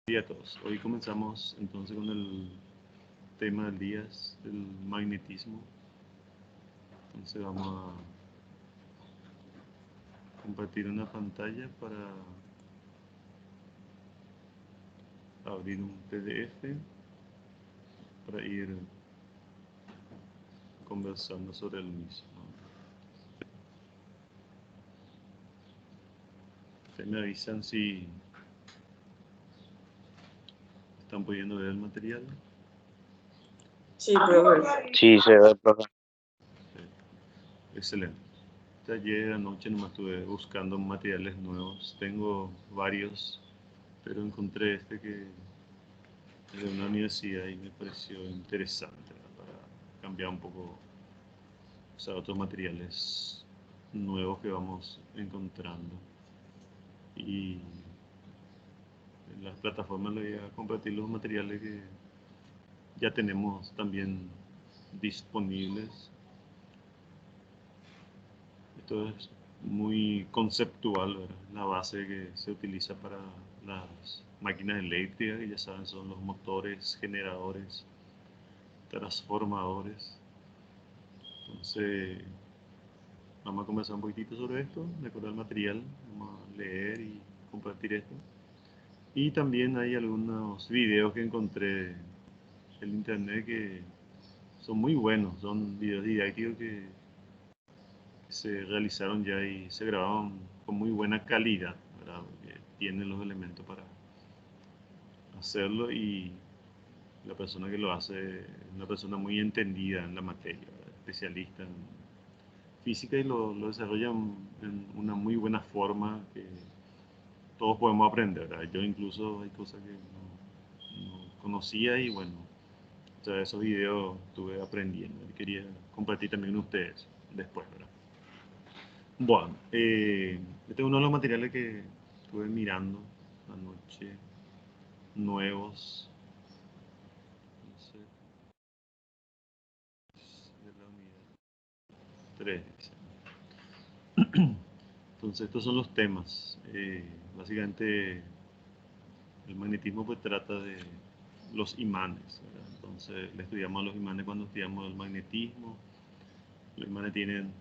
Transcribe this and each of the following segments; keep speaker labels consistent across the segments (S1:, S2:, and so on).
S1: Día a todos. Hoy comenzamos entonces con el tema del día, es el magnetismo. Entonces vamos a compartir una pantalla para abrir un PDF para ir conversando sobre el mismo. Ustedes me avisan si están pudiendo ver el material.
S2: Sí, profe.
S3: Sí, se ve, profe.
S1: Excelente. Ayer anoche nomás estuve buscando materiales nuevos. Tengo varios, pero encontré este que es de una universidad y me pareció interesante, ¿verdad? Para cambiar un poco, o sea, otros materiales nuevos que vamos encontrando. Y en las plataformas le voy a compartir los materiales que ya tenemos también disponibles. Esto es muy conceptual, ¿verdad? La base que se utiliza para las máquinas eléctricas, que ya saben son los motores, generadores, transformadores. Entonces, vamos a conversar un poquitito sobre esto, de acuerdo al material, vamos a leer y compartir esto. Y también hay algunos videos que encontré en internet que son muy buenos, son videos didácticos que se realizaron ya y se grabaron con muy buena calidad, ¿verdad? Porque tienen los elementos para hacerlo y la persona que lo hace es una persona muy entendida en la materia, ¿verdad? Especialista en física y lo desarrolla en una muy buena forma que todos podemos aprender, ¿verdad? Yo incluso hay cosas que no conocía y bueno, o sea, esos videos estuve aprendiendo y quería compartir también con ustedes después, ¿verdad? Bueno, este es uno de los materiales que estuve mirando anoche, nuevos. Entonces, de la unidad 3, dice. Entonces, estos son los temas. Básicamente, el magnetismo pues trata de los imanes, ¿verdad? Entonces, le estudiamos los imanes cuando estudiamos el magnetismo. Los imanes tienen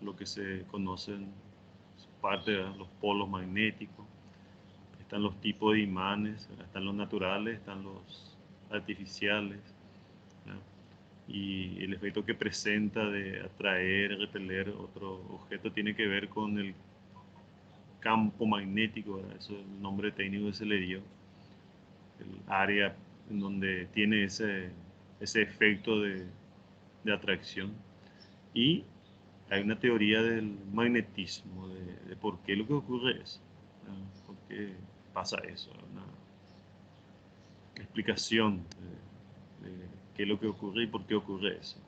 S1: lo que se conocen parte de los polos magnéticos. Están los tipos de imanes, ¿verdad? Están los naturales, están los artificiales, ¿verdad? Y el efecto que presenta de atraer, repeler otro objeto tiene que ver con el campo magnético, ¿verdad? Eso es el nombre técnico que se le dio, el área en donde tiene ese efecto de atracción. Y hay una teoría del magnetismo, de por qué lo que ocurre es, ¿verdad? ¿Por qué pasa eso? Una explicación de qué es lo que ocurre y por qué ocurre eso.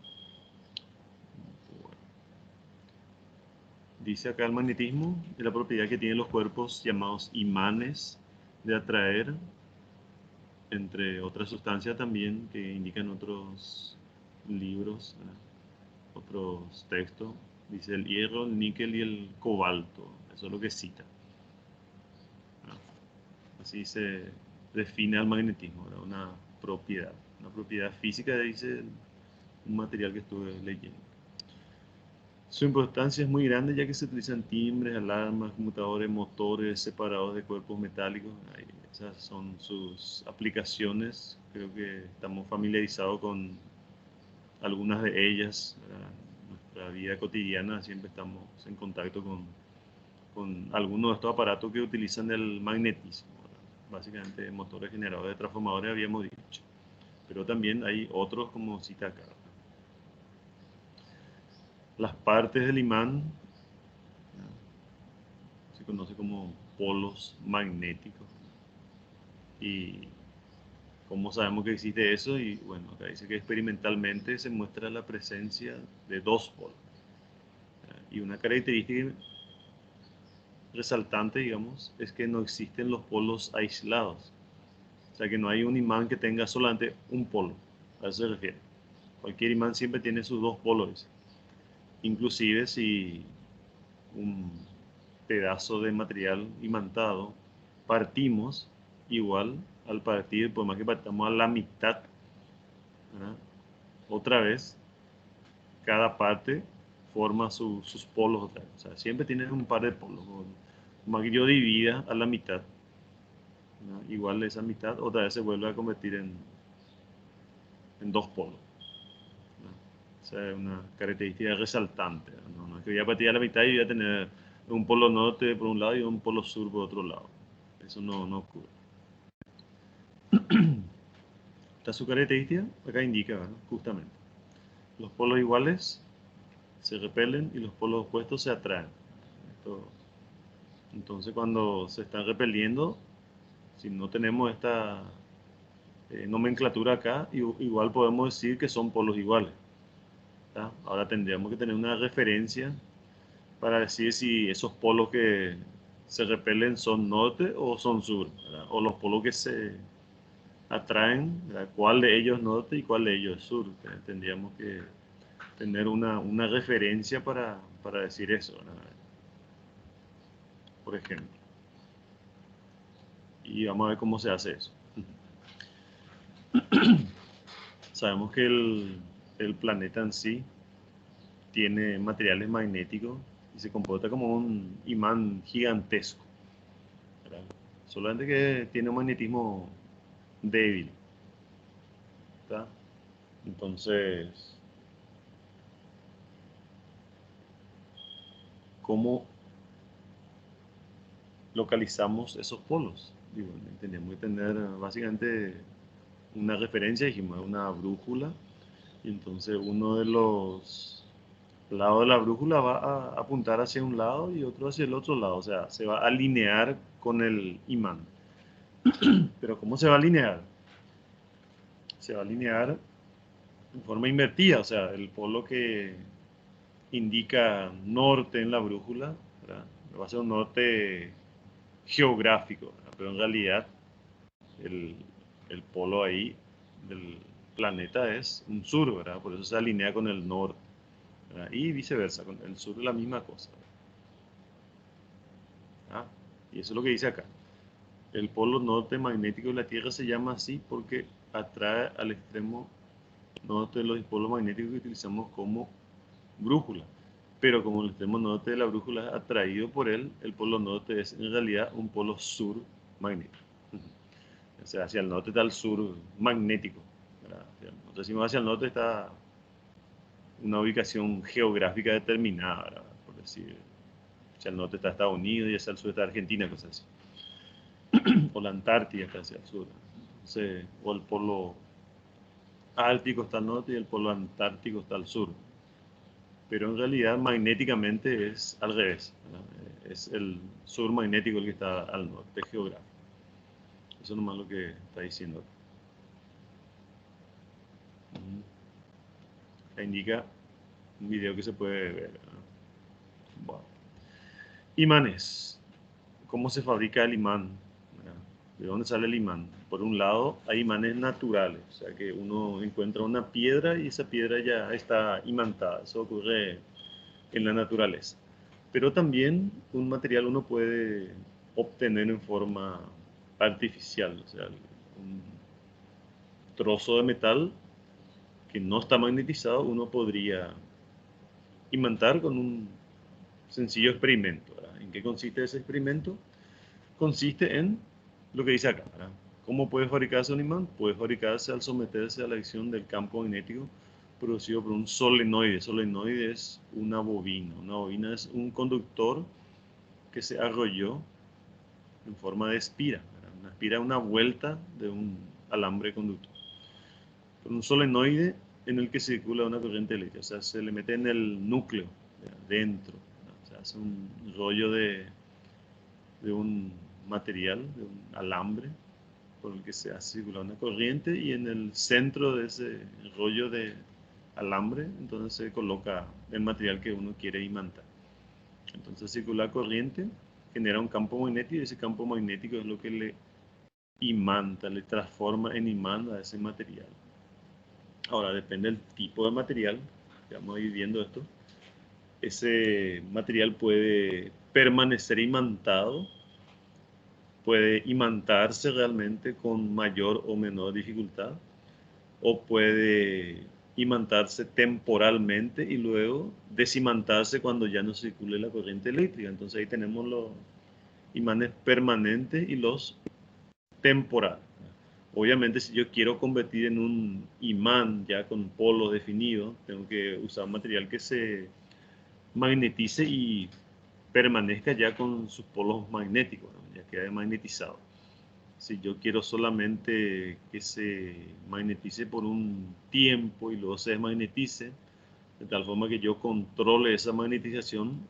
S1: Bueno. Dice acá el magnetismo es la propiedad que tienen los cuerpos llamados imanes de atraer, entre otras sustancias también que indican otros libros, otros textos. Dice el hierro, el níquel y el cobalto. Eso es lo que cita. Así se define el magnetismo, ¿verdad? Una propiedad física, dice un material que estuve leyendo. Su importancia es muy grande ya que se utilizan timbres, alarmas, conmutadores, motores separados de cuerpos metálicos. Esas son sus aplicaciones. Creo que estamos familiarizados con algunas de ellas. En nuestra vida cotidiana siempre estamos en contacto con algunos de estos aparatos que utilizan el magnetismo, ¿verdad? Básicamente motores generadores de transformadores habíamos dicho. Pero también hay otros como cita acá. Las partes del imán se conoce como polos magnéticos. Y cómo sabemos que existe eso, y bueno, acá dice que experimentalmente se muestra la presencia de dos polos. Y una característica resaltante, digamos, es que no existen los polos aislados. O sea que no hay un imán que tenga solamente un polo. A eso se refiere. Cualquier imán siempre tiene sus dos polos. Inclusive si un pedazo de material imantado partimos, igual al partir, por más que partamos a la mitad, ¿verdad? Otra vez, cada parte forma sus polos otra vez. O sea, siempre tienes un par de polos. Por más que yo divida a la mitad, ¿verdad? Igual esa mitad otra vez se vuelve a convertir en dos polos. O sea, es una característica resaltante. No, no es que voy a partir a la mitad y voy a tener un polo norte por un lado y un polo sur por otro lado. Eso no ocurre. Esta su característica acá indica, ¿verdad? Justamente. Los polos iguales se repelen y los polos opuestos se atraen. Esto, entonces cuando se están repeliendo, si no tenemos esta nomenclatura acá, igual podemos decir que son polos iguales. ¿Tá? Ahora tendríamos que tener una referencia para decir si esos polos que se repelen son norte o son sur, ¿verdad? O los polos que se atraen, ¿verdad? ¿Cuál de ellos es norte y cuál de ellos es sur? Tendríamos que tener una referencia para decir eso, ¿verdad? Por ejemplo. Y vamos a ver cómo se hace eso. Sabemos que el planeta en sí tiene materiales magnéticos y se comporta como un imán gigantesco, ¿verdad? Solamente que tiene un magnetismo débil, ¿tá? Entonces, ¿cómo localizamos esos polos? Digo, tenemos que tener básicamente una referencia, dijimos, una brújula, y entonces uno de los lados de la brújula va a apuntar hacia un lado y otro hacia el otro lado, o sea, se va a alinear con el imán. Pero ¿cómo se va a alinear? Se va a alinear en forma invertida, o sea, el polo que indica norte en la brújula, ¿verdad? Va a ser un norte geográfico, ¿verdad? Pero en realidad el, el polo ahí del planeta es un sur, ¿verdad? Por eso se alinea con el norte, ¿verdad? Y viceversa, con el sur es la misma cosa, ¿verdad? Y eso es lo que dice acá. El polo norte magnético de la Tierra se llama así porque atrae al extremo norte de los polos magnéticos que utilizamos como brújula. Pero como el extremo norte de la brújula es atraído por él, el polo norte es en realidad un polo sur magnético. O sea, hacia el norte está el sur magnético, ¿verdad? Nosotros decimos hacia el norte está una ubicación geográfica determinada, ¿verdad? Por decir, hacia el norte está Estados Unidos y hacia el sur está Argentina, cosas así. O la Antártida está hacia el sur. Entonces, o el polo ártico está al norte y el polo antártico está al sur. Pero en realidad magnéticamente es al revés, ¿verdad? Es el sur magnético el que está al norte geográfico. Eso nomás lo que está diciendo. Ahí indica un video que se puede ver, ¿verdad? Bueno. Imanes. ¿Cómo se fabrica el imán? ¿Verdad? ¿De dónde sale el imán? Por un lado, hay imanes naturales, o sea que uno encuentra una piedra y esa piedra ya está imantada. Eso ocurre en la naturaleza. Pero también un material uno puede obtener en forma artificial, o sea, un trozo de metal que no está magnetizado, uno podría imantar con un sencillo experimento, ¿verdad? ¿En qué consiste ese experimento? Consiste en lo que dice acá, ¿verdad? ¿Cómo puede fabricarse un imán? Puede fabricarse al someterse a la acción del campo magnético producido por un solenoide. Solenoide es una bobina. Una bobina es un conductor que se arrolló en forma de espira. ¿Verdad? Una espira es una vuelta de un alambre conductor. Con un solenoide en el que circula una corriente eléctrica. O sea, se le mete en el núcleo, ¿verdad? Dentro. ¿Verdad? O sea, hace un rollo de un material, de un alambre, por el que se hace circular una corriente y en el centro de ese rollo de alambre, entonces se coloca el material que uno quiere imantar. Entonces circula corriente, genera un campo magnético y ese campo magnético es lo que le imanta, le transforma en imán a ese material. Ahora, depende del tipo de material, que vamos a ir viendo esto, ese material puede permanecer imantado puede imantarse realmente con mayor o menor dificultad, o puede imantarse temporalmente y luego desimantarse cuando ya no circule la corriente eléctrica. Entonces ahí tenemos los imanes permanentes y los temporales. Obviamente, si yo quiero convertir en un imán ya con polo definido, tengo que usar un material que se magnetice y permanezca ya con sus polos magnéticos, ¿no? Ya quede magnetizado. Si yo quiero solamente que se magnetice por un tiempo y luego se desmagnetice, de tal forma que yo controle esa magnetización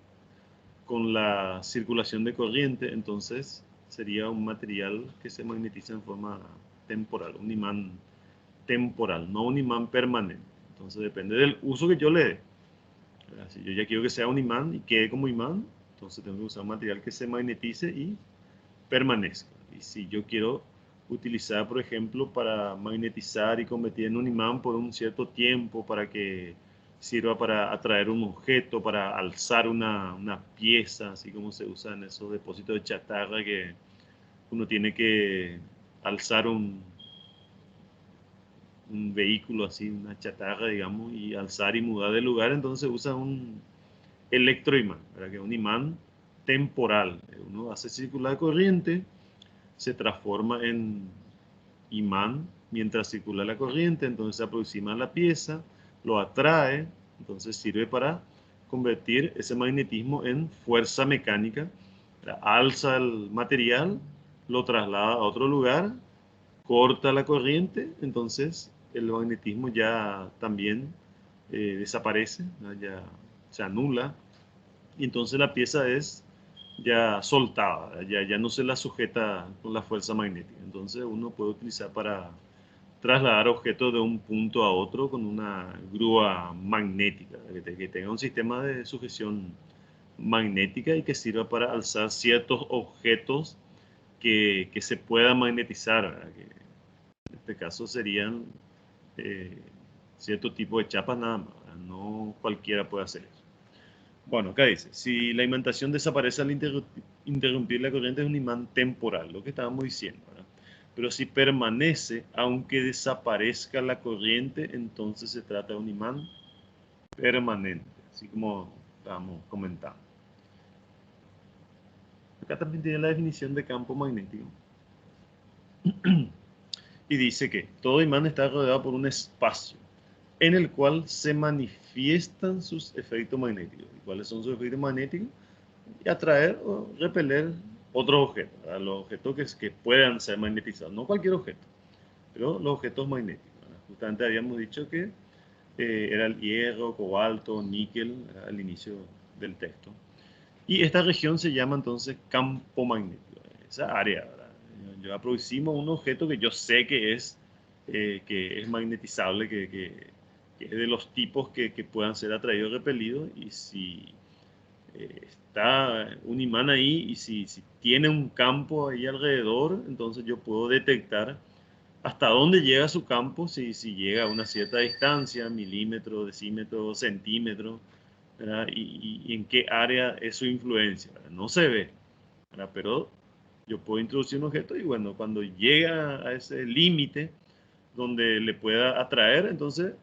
S1: con la circulación de corriente, entonces sería un material que se magnetiza en forma temporal, un imán temporal, no un imán permanente. Entonces depende del uso que yo le dé. Si yo ya quiero que sea un imán y quede como imán, entonces tengo que usar un material que se magnetice y permanezca. Y si yo quiero utilizar, por ejemplo, para magnetizar y convertir en un imán por un cierto tiempo, para que sirva para atraer un objeto, para alzar una pieza, así como se usa en esos depósitos de chatarra, que uno tiene que alzar un vehículo así, una chatarra, digamos, y alzar y mudar de lugar, entonces usa un electroimán, ¿verdad? Que es un imán temporal. Uno hace circular corriente, se transforma en imán mientras circula la corriente, entonces se aproxima a la pieza, lo atrae, entonces sirve para convertir ese magnetismo en fuerza mecánica, alza el material, lo traslada a otro lugar, corta la corriente, entonces el magnetismo ya también desaparece, ¿no? Ya se anula, y entonces la pieza es ya soltada, ya no se la sujeta con la fuerza magnética. Entonces uno puede utilizar para trasladar objetos de un punto a otro con una grúa magnética, que tenga un sistema de sujeción magnética y que sirva para alzar ciertos objetos que se puedan magnetizar, ¿verdad? Que en este caso serían eh, cierto tipo de chapas nada más, ¿verdad? No cualquiera puede hacer eso. Bueno, acá dice, si la imantación desaparece al interrumpir la corriente es un imán temporal, lo que estábamos diciendo, ¿verdad? Pero si permanece, aunque desaparezca la corriente, entonces se trata de un imán permanente, así como estábamos comentando. Acá también tiene la definición de campo magnético. Y dice que todo imán está rodeado por un espacio en el cual se manifiestan sus efectos magnéticos. ¿Y cuáles son sus efectos magnéticos? Y atraer o repeler otros objetos, ¿verdad? Los objetos que puedan ser magnetizados, no cualquier objeto, pero los objetos magnéticos, ¿verdad? Justamente habíamos dicho que era el hierro, cobalto, níquel, ¿verdad? Al inicio del texto. Y esta región se llama entonces campo magnético, esa área, ¿verdad? Yo aproximo un objeto que yo sé que es magnetizable, que es de los tipos que puedan ser atraídos o repelidos, y si está un imán ahí y si tiene un campo ahí alrededor, entonces yo puedo detectar hasta dónde llega su campo, si llega a una cierta distancia, milímetro, decímetro, centímetro, ¿verdad? Y en qué área es su influencia, ¿verdad? No se ve, ¿verdad? Pero yo puedo introducir un objeto y bueno, cuando llega a ese límite donde le pueda atraer, entonces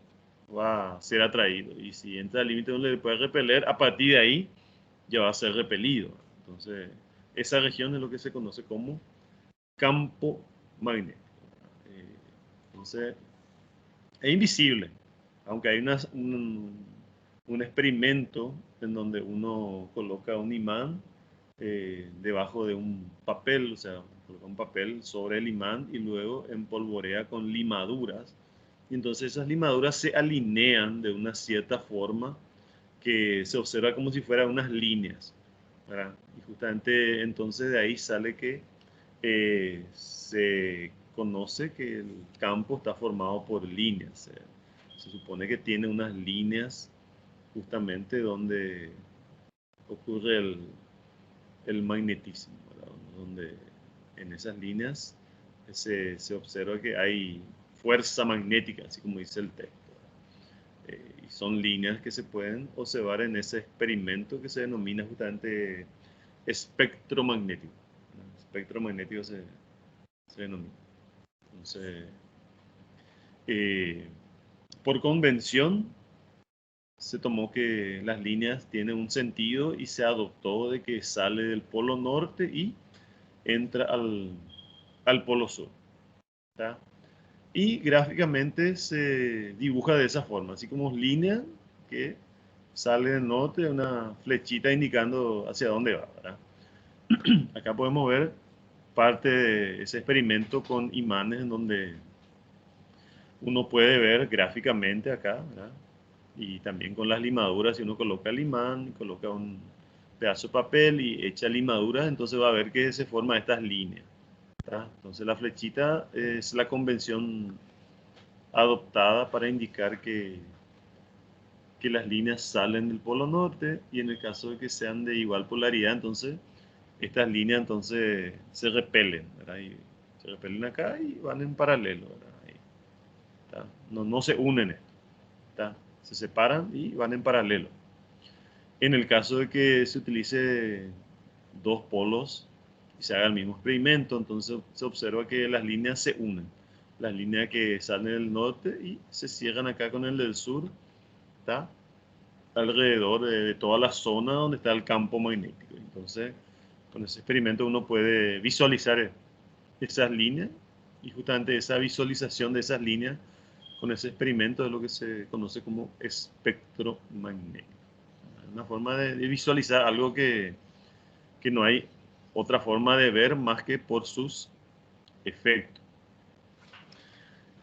S1: va a ser atraído. Y si entra al límite donde le puede repeler, a partir de ahí ya va a ser repelido. Entonces, esa región es lo que se conoce como campo magnético. Eh, entonces, es invisible, aunque hay un experimento en donde uno coloca un imán debajo de un papel, o sea, coloca un papel sobre el imán y luego empolvorea con limaduras. Y entonces esas limaduras se alinean de una cierta forma que se observa como si fueran unas líneas, ¿verdad? Y justamente entonces de ahí sale que se conoce que el campo está formado por líneas. Se supone que tiene unas líneas justamente donde ocurre el magnetismo, ¿verdad? Donde en esas líneas se observa que hay fuerza magnética, así como dice el texto. Y son líneas que se pueden observar en ese experimento que se denomina justamente espectromagnético. espectro magnético se denomina. Entonces, por convención, se tomó que las líneas tienen un sentido y se adoptó de que sale del polo norte y entra al polo sur. ¿Tá? Y gráficamente se dibuja de esa forma, así como línea que sale del norte, una flechita indicando hacia dónde va, ¿verdad? Acá podemos ver parte de ese experimento con imanes en donde uno puede ver gráficamente acá, ¿verdad? Y también con las limaduras, si uno coloca el imán, coloca un pedazo de papel y echa limaduras, entonces va a ver que se forman estas líneas, ¿tá? Entonces la flechita es la convención adoptada para indicar que las líneas salen del polo norte, y en el caso de que sean de igual polaridad, entonces estas líneas entonces se repelen, ¿verdad? Y se repelen acá y van en paralelo, ¿verdad? Ahí, ¿tá? No se unen, ¿tá? Se separan y van en paralelo. En el caso de que se utilice dos polos y se haga el mismo experimento, entonces se observa que las líneas se unen. Las líneas que salen del norte y se cierran acá con el del sur, ¿tá? Alrededor de toda la zona donde está el campo magnético. Entonces, con ese experimento uno puede visualizar esas líneas, y justamente esa visualización de esas líneas con ese experimento es lo que se conoce como espectro magnético. Una forma de visualizar algo que no hay otra forma de ver más que por sus efectos.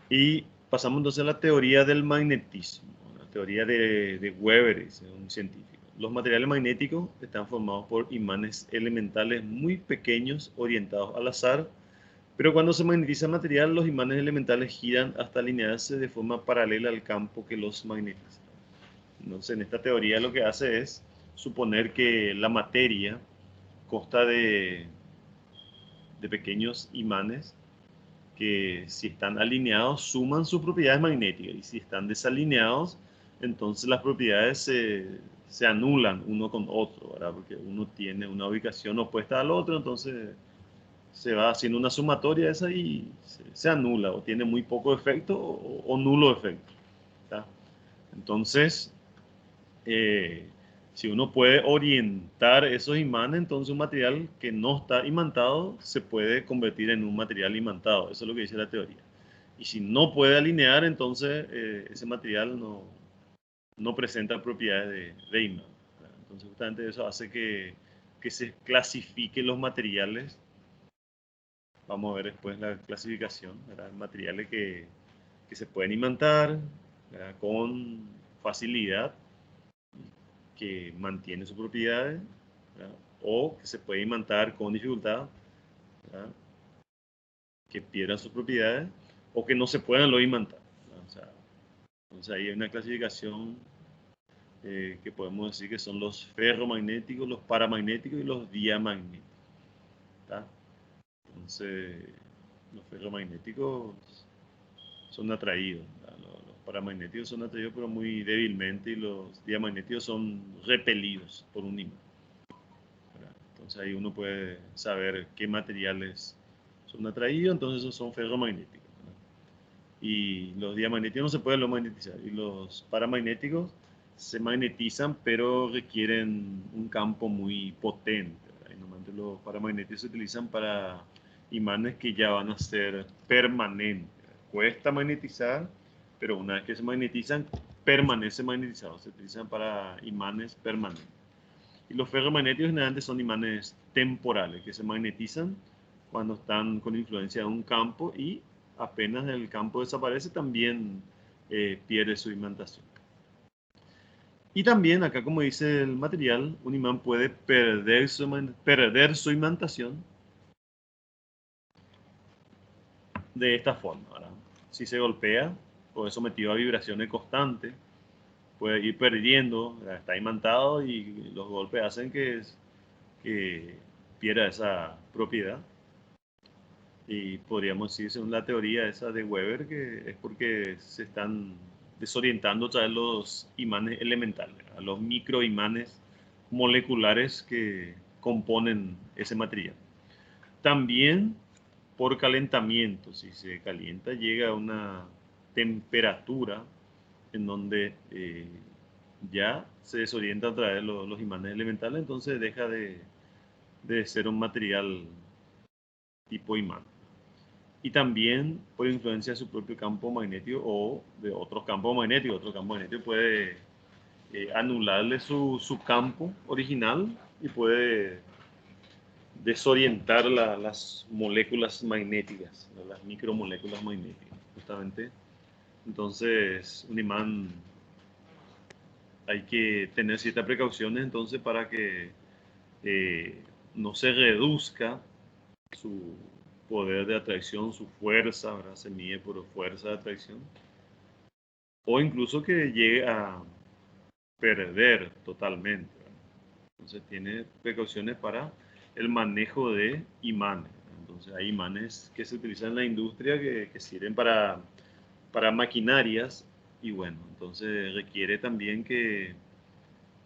S1: Y pasamos entonces a la teoría del magnetismo, la teoría de Weber, es un científico. Los materiales magnéticos están formados por imanes elementales muy pequeños orientados al azar, pero cuando se magnetiza el material, los imanes elementales giran hasta alinearse de forma paralela al campo que los magnetiza. Entonces, en esta teoría lo que hace es suponer que la materia consta de pequeños imanes que, si están alineados, suman sus propiedades magnéticas, y si están desalineados, entonces las propiedades se anulan uno con otro, ¿verdad? Porque uno tiene una ubicación opuesta al otro, entonces se va haciendo una sumatoria esa y se anula, o tiene muy poco efecto o nulo efecto, ¿tá? Entonces, si uno puede orientar esos imanes, entonces un material que no está imantado se puede convertir en un material imantado. Eso es lo que dice la teoría. Y si no puede alinear, entonces ese material no presenta propiedades de imán. Entonces justamente eso hace que se clasifiquen los materiales. Vamos a ver después la clasificación, ¿verdad? Materiales que se pueden imantar, ¿verdad?, con facilidad, que mantiene sus propiedades, ¿verdad?, o que se puede imantar con dificultad, ¿verdad?, que pierdan sus propiedades, o que no se puedan lo imantar, ¿verdad? O sea, entonces ahí hay una clasificación que podemos decir que son los ferromagnéticos, los paramagnéticos y los diamagnéticos, ¿tá? Entonces, los ferromagnéticos son atraídos, los paramagnéticos son atraídos pero muy débilmente, y los diamagnéticos son repelidos por un imán. Entonces ahí uno puede saber qué materiales son atraídos, entonces esos son ferromagnéticos, ¿verdad? Y los diamagnéticos no se pueden lo magnetizar, y los paramagnéticos se magnetizan pero requieren un campo muy potente, ¿verdad? Y normalmente los paramagnéticos se utilizan para imanes que ya van a ser permanentes. Cuesta magnetizar, pero una vez que se magnetizan, permanece magnetizado. Se utilizan para imanes permanentes. Y los ferromagnéticos generalmente son imanes temporales, que se magnetizan cuando están con influencia de un campo, y apenas el campo desaparece, también pierde su imantación. Y también acá, como dice el material, un imán puede perder su imantación de esta forma, ¿verdad? Si se golpea o es sometido a vibraciones constantes, puede ir perdiendo, ¿verdad?, está imantado, y los golpes hacen que pierda esa propiedad. Y podríamos decir, según la teoría esa de Weber, que es porque se están desorientando otra vez los imanes elementales, ¿verdad?, los microimanes moleculares que componen ese material. También por calentamiento, si se calienta, llega a una temperatura en donde ya se desorienta a través de los imanes elementales, entonces deja de ser un material tipo imán. Y también por influencia de su propio campo magnético o de otros campos magnéticos. Otro campo magnético puede anularle su campo original y puede desorientar las moléculas magnéticas, ¿no? Las micromoléculas magnéticas, justamente. Entonces, un imán hay que tener ciertas precauciones entonces para que no se reduzca su poder de atracción, su fuerza, ¿verdad? Se mide por fuerza de atracción, o incluso que llegue a perder totalmente, ¿verdad? Entonces tiene precauciones para el manejo de imanes. Entonces hay imanes que se utilizan en la industria que sirven para maquinarias y bueno, entonces requiere también que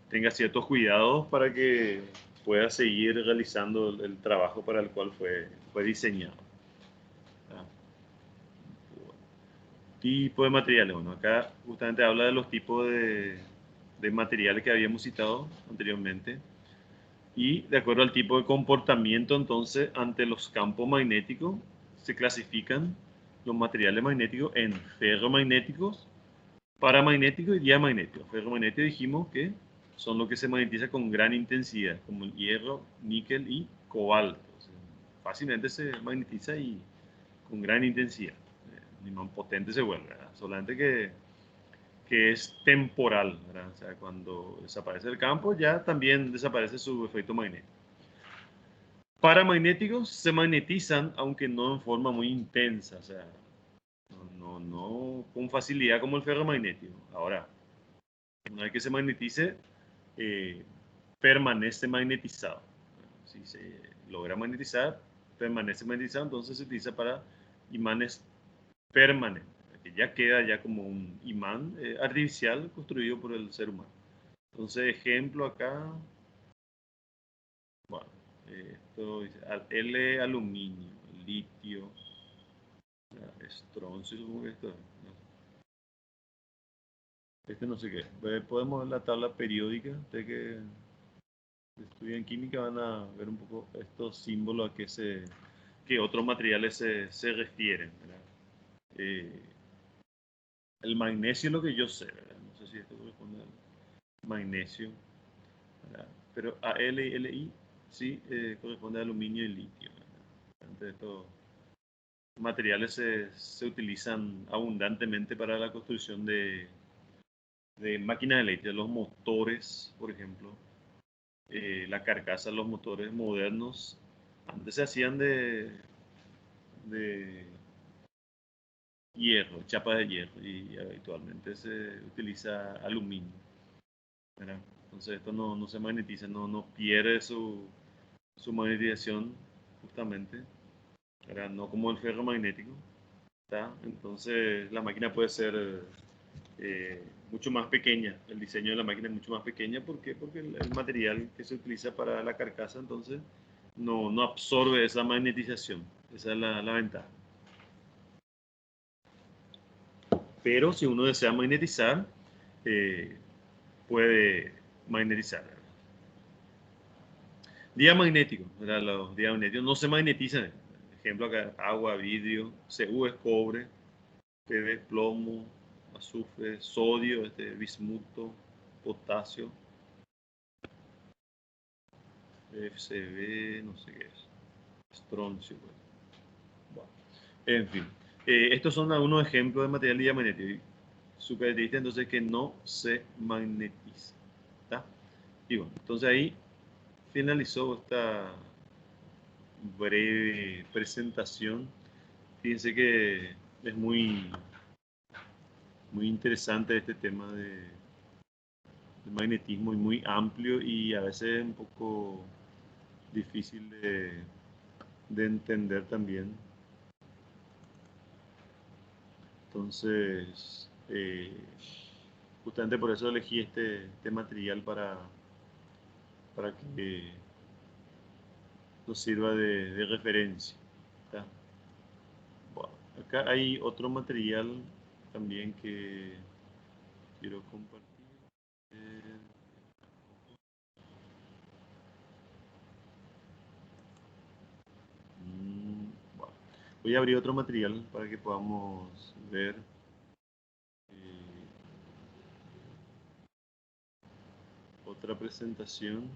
S1: tenga ciertos cuidados para que pueda seguir realizando el trabajo para el cual fue diseñado. ¿Ah? Tipo de materiales. Bueno, acá justamente habla de los tipos de materiales que habíamos citado anteriormente. Y de acuerdo al tipo de comportamiento, entonces, ante los campos magnéticos, se clasifican los materiales magnéticos en ferromagnéticos, paramagnéticos y diamagnéticos. Ferromagnéticos dijimos que son los que se magnetiza con gran intensidad, como el hierro, níquel y cobalto. O sea, fácilmente se magnetiza y con gran intensidad. Un imán potente se vuelve, ¿verdad? Solamente que es temporal, ¿verdad? O sea, cuando desaparece el campo, ya también desaparece su efecto magnético. Paramagnéticos se magnetizan, aunque no en forma muy intensa, o sea, no con facilidad como el ferromagnético. Ahora, una vez que se magnetice, eh, permanece magnetizado. Si se logra magnetizar, permanece magnetizado, entonces se utiliza para imanes permanentes, que ya queda ya como un imán artificial construido por el ser humano. Entonces, ejemplo acá, bueno, esto dice L aluminio, litio, estroncio, supongo que esto es. Este no sé qué. Podemos ver la tabla periódica. Ustedes que estudian química van a ver un poco estos símbolos a que otros materiales se refieren, ¿verdad? Eh, el magnesio es lo que yo sé, ¿verdad? No sé si esto corresponde al magnesio, ¿verdad? Pero Al y Li sí corresponde a aluminio y litio, ¿verdad? Entonces, estos materiales se utilizan abundantemente para la construcción de máquinas eléctricas, los motores, por ejemplo, la carcasa de los motores modernos, antes se hacían de hierro, chapa de hierro, y habitualmente se utiliza aluminio, ¿verdad? Entonces esto no se magnetiza, no pierde su magnetización justamente, ¿verdad? No como el ferromagnético, ¿está? Entonces la máquina puede ser mucho más pequeña, el diseño de la máquina es mucho más pequeña, ¿por qué? Porque el material que se utiliza para la carcasa entonces no absorbe esa magnetización, esa es la ventaja. Pero si uno desea magnetizar, eh, puede magnetizar. Diamagnético, ¿verdad? Los diamagnéticos no se magnetizan. Ejemplo acá, agua, vidrio, Cu es cobre, Pb es plomo, azufre, sodio, bismuto, potasio, FCB, no sé qué es, estroncio. Pues. Bueno, en fin, estos son algunos ejemplos de material diamagnético. Su característica entonces es que no se magnetiza. ¿Está? Y bueno, entonces ahí finalizó esta breve presentación. Fíjense que es muy interesante este tema de magnetismo y muy amplio y a veces un poco difícil de entender también. Entonces, justamente por eso elegí este material para que nos sirva de referencia. ¿Está? Bueno, acá hay otro material también que quiero compartir. Bueno, voy a abrir otro material para que podamos ver otra presentación.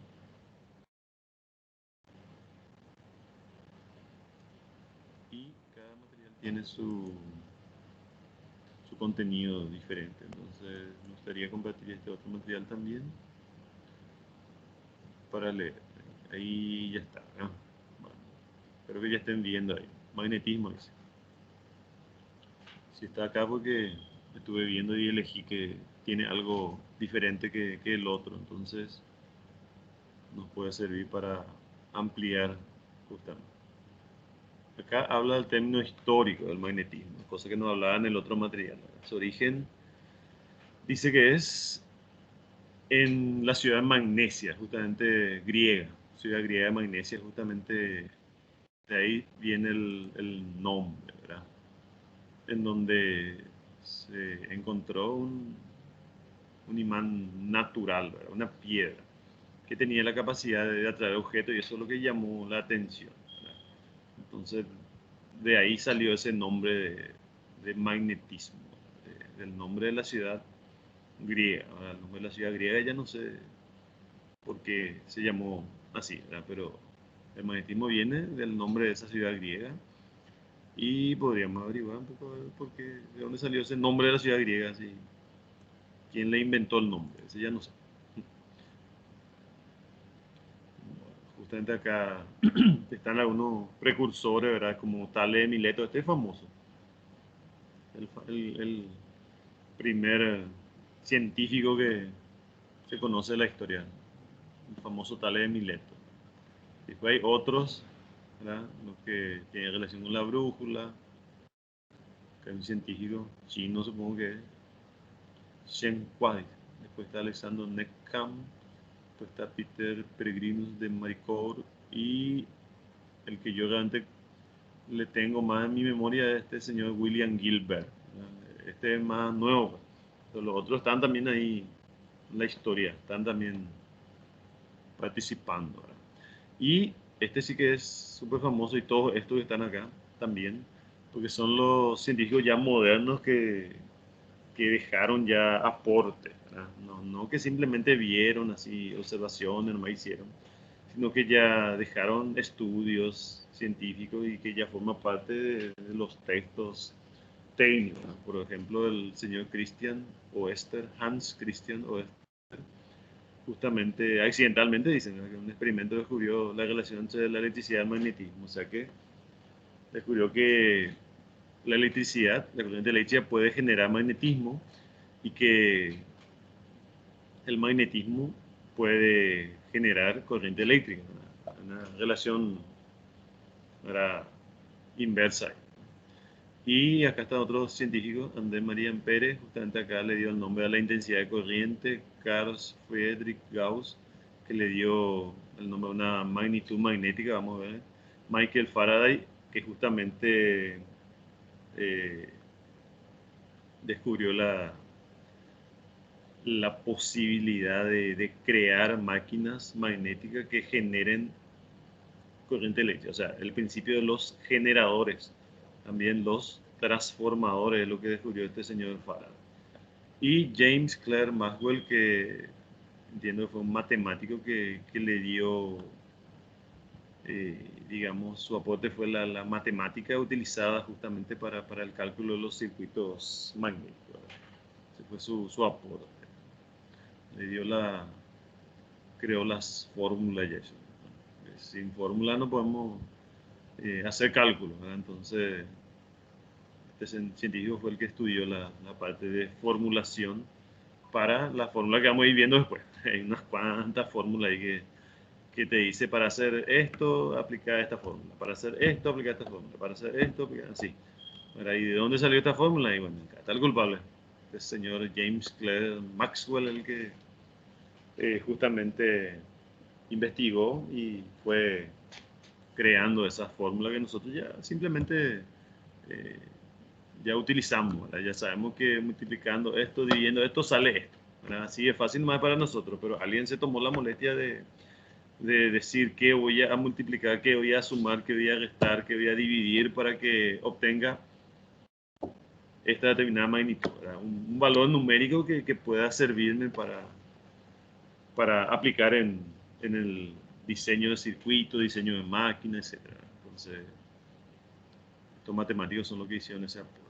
S1: Y cada material tiene su contenido diferente. Entonces me gustaría compartir este otro material también para leer. Ahí ya está, ¿no? Bueno, espero que ya estén viendo ahí. Magnetismo dice. Si está acá porque estuve viendo y elegí que tiene algo diferente que el otro. Entonces nos puede servir para ampliar justamente. Acá habla del término histórico del magnetismo, cosa que no hablaba en el otro material. Su origen dice que es en la ciudad de Magnesia, justamente griega. Ciudad griega de Magnesia, justamente de ahí viene el nombre, ¿verdad? En donde se encontró un imán natural, ¿verdad? Una piedra que tenía la capacidad de atraer objetos y eso es lo que llamó la atención, ¿verdad? Entonces, de ahí salió ese nombre de magnetismo, del nombre de la ciudad griega. ¿Verdad? El nombre de la ciudad griega ya no sé por qué se llamó así, ¿verdad? Pero el magnetismo viene del nombre de esa ciudad griega y podríamos averiguar un poco de dónde salió ese nombre de la ciudad griega, así, quién le inventó el nombre, ese ya no sé. Justamente acá están algunos precursores, ¿verdad? Como Tales de Mileto, este es famoso, el primer científico que se conoce de la historia, el famoso Tales de Mileto. Después hay otros, ¿verdad? Los que tienen relación con la brújula, que es un científico chino, supongo que es Shen Huai. Después está Alexander Neckam, después está Peter Peregrinus de Maricourt y el que yo realmente le tengo más en mi memoria es este señor William Gilbert. ¿Verdad? Este es más nuevo, pero los otros están también ahí en la historia, están también participando, ¿verdad? Y este sí que es súper famoso y todos estos que están acá también, porque son los científicos ya modernos que dejaron ya aporte, ¿verdad? No, no que simplemente vieron así observaciones, no hicieron, sino que ya dejaron estudios científicos y que ya forma parte de los textos técnicos, ¿no? Por ejemplo, el señor Christian Oester, Hans Christian Oester, justamente accidentalmente dicen, ¿no?, que un experimento descubrió la relación entre la electricidad y el magnetismo, o sea que descubrió que la electricidad, la corriente eléctrica puede generar magnetismo y que el magnetismo puede generar corriente eléctrica, una relación era inversa. Y acá están otros científicos, Andrés María Pérez, justamente acá le dio el nombre a la intensidad de corriente, Carl Friedrich Gauss, que le dio el nombre a una magnitud magnética, vamos a ver, Michael Faraday, que justamente eh, descubrió la posibilidad de crear máquinas magnéticas que generen corriente eléctrica, o sea, el principio de los generadores, también los transformadores, es lo que descubrió este señor Faraday. Y James Clerk Maxwell, que entiendo que fue un matemático que le dio, digamos, su aporte fue la matemática utilizada justamente para el cálculo de los circuitos magnéticos. Ese fue su aporte. Le dio creó las fórmulas y eso. Sin fórmula no podemos hacer cálculos, ¿verdad? Entonces, este científico fue el que estudió la parte de formulación para la fórmula que vamos a ir viendo después. Hay unas cuantas fórmulas ahí que te dice para hacer esto, aplicar esta fórmula, para hacer esto, aplicar esta fórmula, para hacer esto, aplicar así. ¿Y de dónde salió esta fórmula? Y bueno, acá está el culpable, el señor James Clerk Maxwell, el que justamente investigó y fue creando esa fórmula que nosotros ya simplemente ya utilizamos, ¿verdad? Ya sabemos que multiplicando esto, dividiendo esto, sale esto, ¿verdad? Así es fácil más para nosotros, pero alguien se tomó la molestia de decir qué voy a multiplicar, qué voy a sumar, qué voy a restar, qué voy a dividir para que obtenga esta determinada magnitud, ¿verdad? Un valor numérico que pueda servirme para aplicar en el diseño de circuito, diseño de máquina, etc. Entonces, estos matemáticos son los que hicieron ese aporte.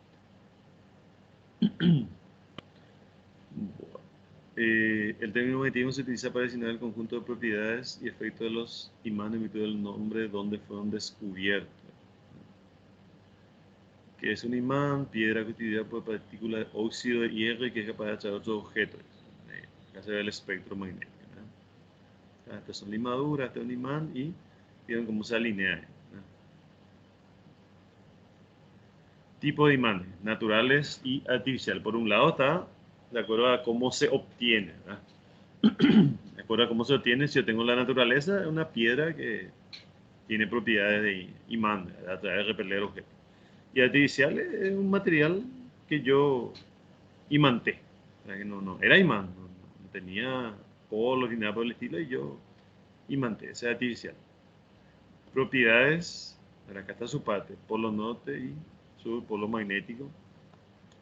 S1: El término magnetismo se utiliza para designar el conjunto de propiedades y efectos de los imanes en virtud del nombre de donde fueron descubiertos. Que es un imán, piedra constituida por partículas de óxido de hierro y que es capaz de atraer otros objetos. Acá se ve el espectro magnético. Estas son limaduras, este es un imán y vieron cómo se alinea. Tipo de imanes, naturales y artificiales. Por un lado está de acuerdo a cómo se obtiene. De acuerdo a cómo se obtiene, si yo tengo la naturaleza, es una piedra que tiene propiedades de imán, atraer, repeler objetos. Y artificial es un material que yo imanté. No era imán, no tenía polos ni nada por el estilo, y yo imanté, ese es artificial. Propiedades, acá está su parte, polo norte y sur, polo magnético.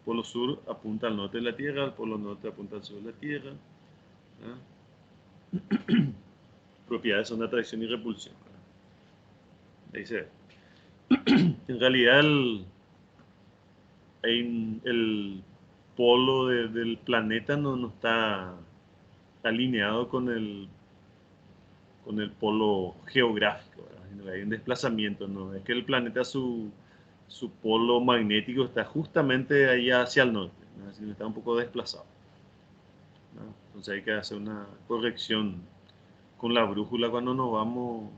S1: Polo sur apunta al norte de la Tierra, el polo norte apunta al sur de la Tierra. Propiedades son de atracción y repulsión. Ahí se ve. En realidad el polo del planeta no está alineado con el polo geográfico, ¿verdad? Hay un desplazamiento, no es que el planeta su polo magnético está justamente ahí hacia el norte, ¿no? Sino está un poco desplazado, ¿no? Entonces hay que hacer una corrección con la brújula. Cuando nos vamos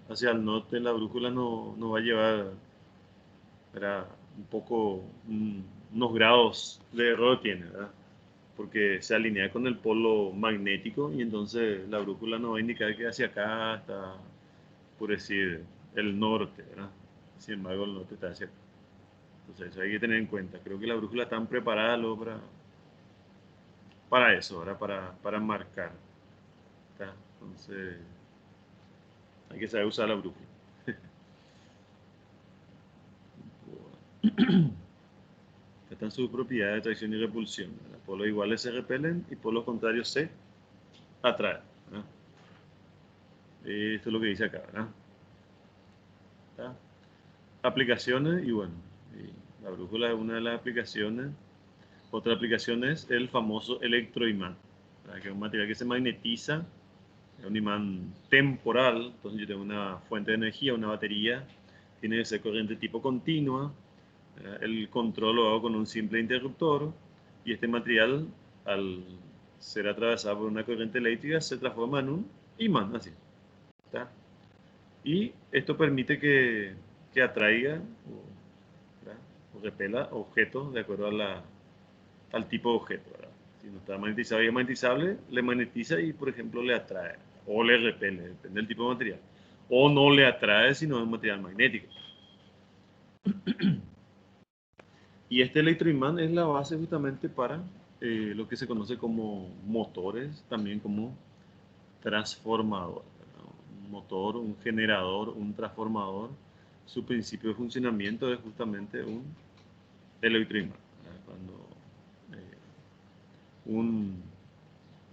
S1: hacia el norte, la brújula nos va a llevar, ¿verdad? Un poco, unos grados de error tiene, ¿verdad? Porque se alinea con el polo magnético y entonces la brújula nos va a indicar que hacia acá está, por decir, el norte, ¿verdad? Sin embargo, el norte está hacia acá. Entonces eso hay que tener en cuenta. Creo que la brújula está preparada luego para eso, ¿verdad? Para marcar, ¿está? Entonces hay que saber usar la brújula. Están sus propiedades de atracción y repulsión, ¿verdad? Polos iguales se repelen y polos contrarios se atraen, ¿verdad? Esto es lo que dice acá, ¿verdad? ¿Está? Aplicaciones, y bueno, la brújula es una de las aplicaciones. Otra aplicación es el famoso electroimán, que es un material que se magnetiza, es un imán temporal. Entonces yo tengo una fuente de energía, una batería, tiene que ser corriente tipo continua. El control lo hago con un simple interruptor, y este material, al ser atravesado por una corriente eléctrica, se transforma en un imán, así, ¿está? Y esto permite que atraiga o repela objetos de acuerdo al tipo de objeto, ¿verdad? Si no está magnetizado y es magnetizable, le magnetiza y, por ejemplo, le atrae o le repele, depende del tipo de material. O no le atrae si no es un material magnético. Y este electroimán es la base justamente para lo que se conoce como motores, también como transformador, ¿verdad? Un motor, un generador, un transformador, su principio de funcionamiento es justamente un electroimán. Cuando un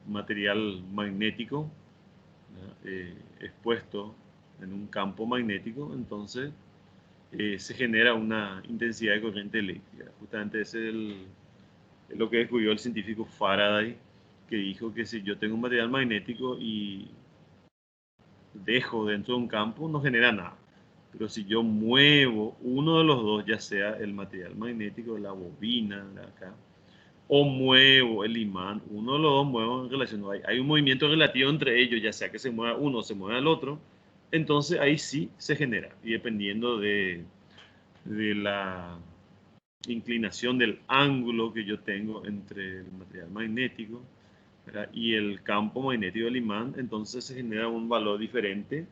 S1: material magnético expuesto en un campo magnético, entonces se genera una intensidad de corriente eléctrica. Justamente ese es lo que descubrió el científico Faraday, que dijo que si yo tengo un material magnético y dejo dentro de un campo, no genera nada. Pero si yo muevo uno de los dos, ya sea el material magnético, la bobina de acá, o muevo el imán, uno de los dos muevo en relación, hay un movimiento relativo entre ellos, ya sea que se mueva uno o se mueva el otro, entonces ahí sí se genera. Y dependiendo de la inclinación del ángulo que yo tengo entre el material magnético, ¿verdad?, y el campo magnético del imán, entonces se genera un valor diferente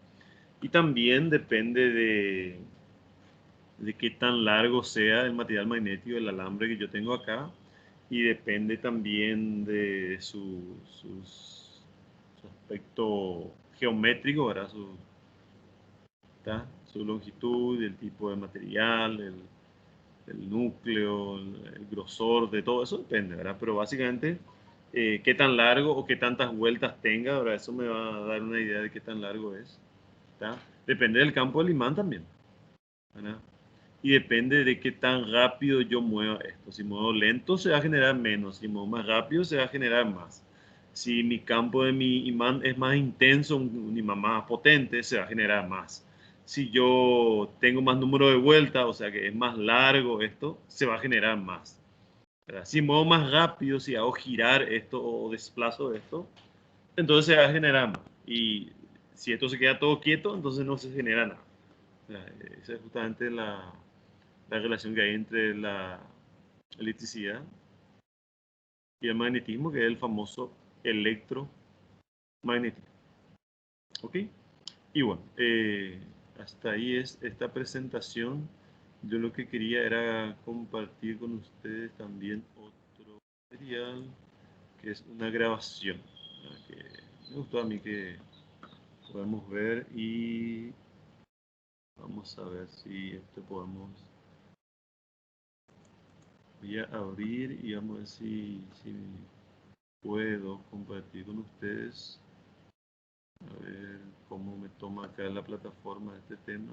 S1: Y también depende de qué tan largo sea el material magnético del alambre que yo tengo acá, y depende también de su aspecto geométrico, ¿verdad? Su longitud, el tipo de material, el núcleo, el grosor, de todo eso depende, ¿verdad? Pero básicamente, qué tan largo o qué tantas vueltas tenga, ¿verdad? Eso me va a dar una idea de qué tan largo es, ¿está? Depende del campo del imán también, ¿verdad? Y depende de qué tan rápido yo mueva esto. Si muevo lento se va a generar menos, si muevo más rápido se va a generar más. Si mi campo de mi imán es más intenso, un imán más potente, se va a generar más. Si yo tengo más número de vueltas, o sea que es más largo esto, se va a generar más, ¿verdad? Si muevo más rápido, si hago girar esto o desplazo esto, entonces se va a generar más. Y si esto se queda todo quieto, entonces no se genera nada. Esa es justamente la relación que hay entre la electricidad y el magnetismo, que es el famoso electromagnetismo. ¿Ok? Y bueno, hasta ahí es esta presentación. Yo lo que quería era compartir con ustedes también otro material, que es una grabación, que me gustó a mí que podemos ver, y vamos a ver si esto podemos. Voy a abrir y vamos a ver si puedo compartir con ustedes. A ver cómo me toma acá la plataforma de este tema.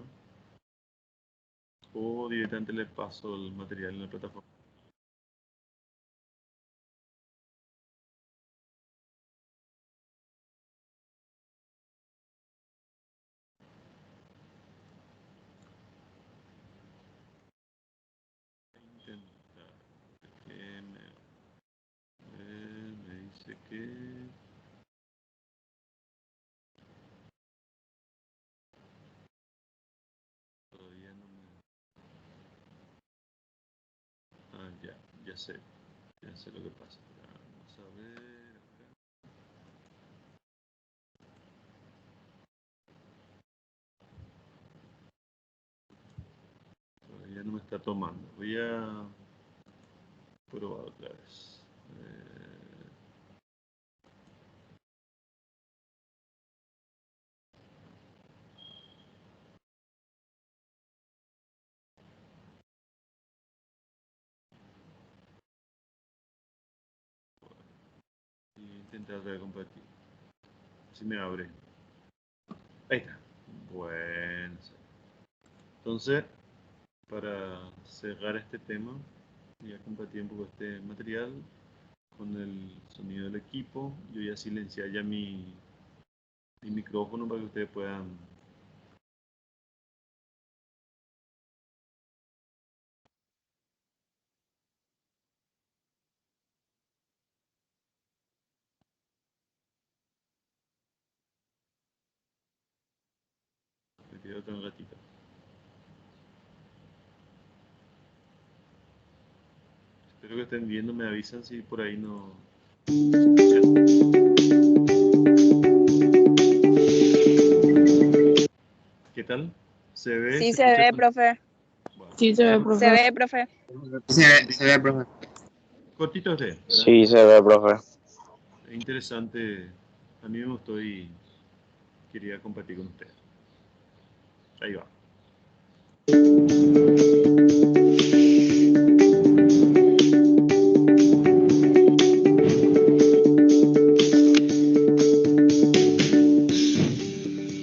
S1: O directamente le paso el material en la plataforma. Intentar que me dice que todavía no me. Ah, ya sé. Ya sé lo que pasa. Vamos a ver acá. Todavía no me está tomando. Voy a probar otra vez. Y intentar otra vez compartir. Si me abre. Ahí está. Bueno. Entonces, para cerrar este tema, voy a compartir un poco este material con el sonido del equipo. Yo voy a silenciar ya mi micrófono para que ustedes puedan. Me quedo otro ratito. Espero que estén viendo, me avisan si por ahí no. ¿Qué tal? ¿Se ve?
S2: Sí,
S1: ¿Se
S2: se
S1: escucha?
S2: ve, profe.
S1: Bueno,
S3: Sí, se ve, profe.
S2: Se ve, profe.
S4: Se ve, profe.
S1: cortito usted, ¿verdad?
S4: Sí, se ve, profe.
S1: Es interesante. A mí me gustó y quería compartir con ustedes. Ahí va.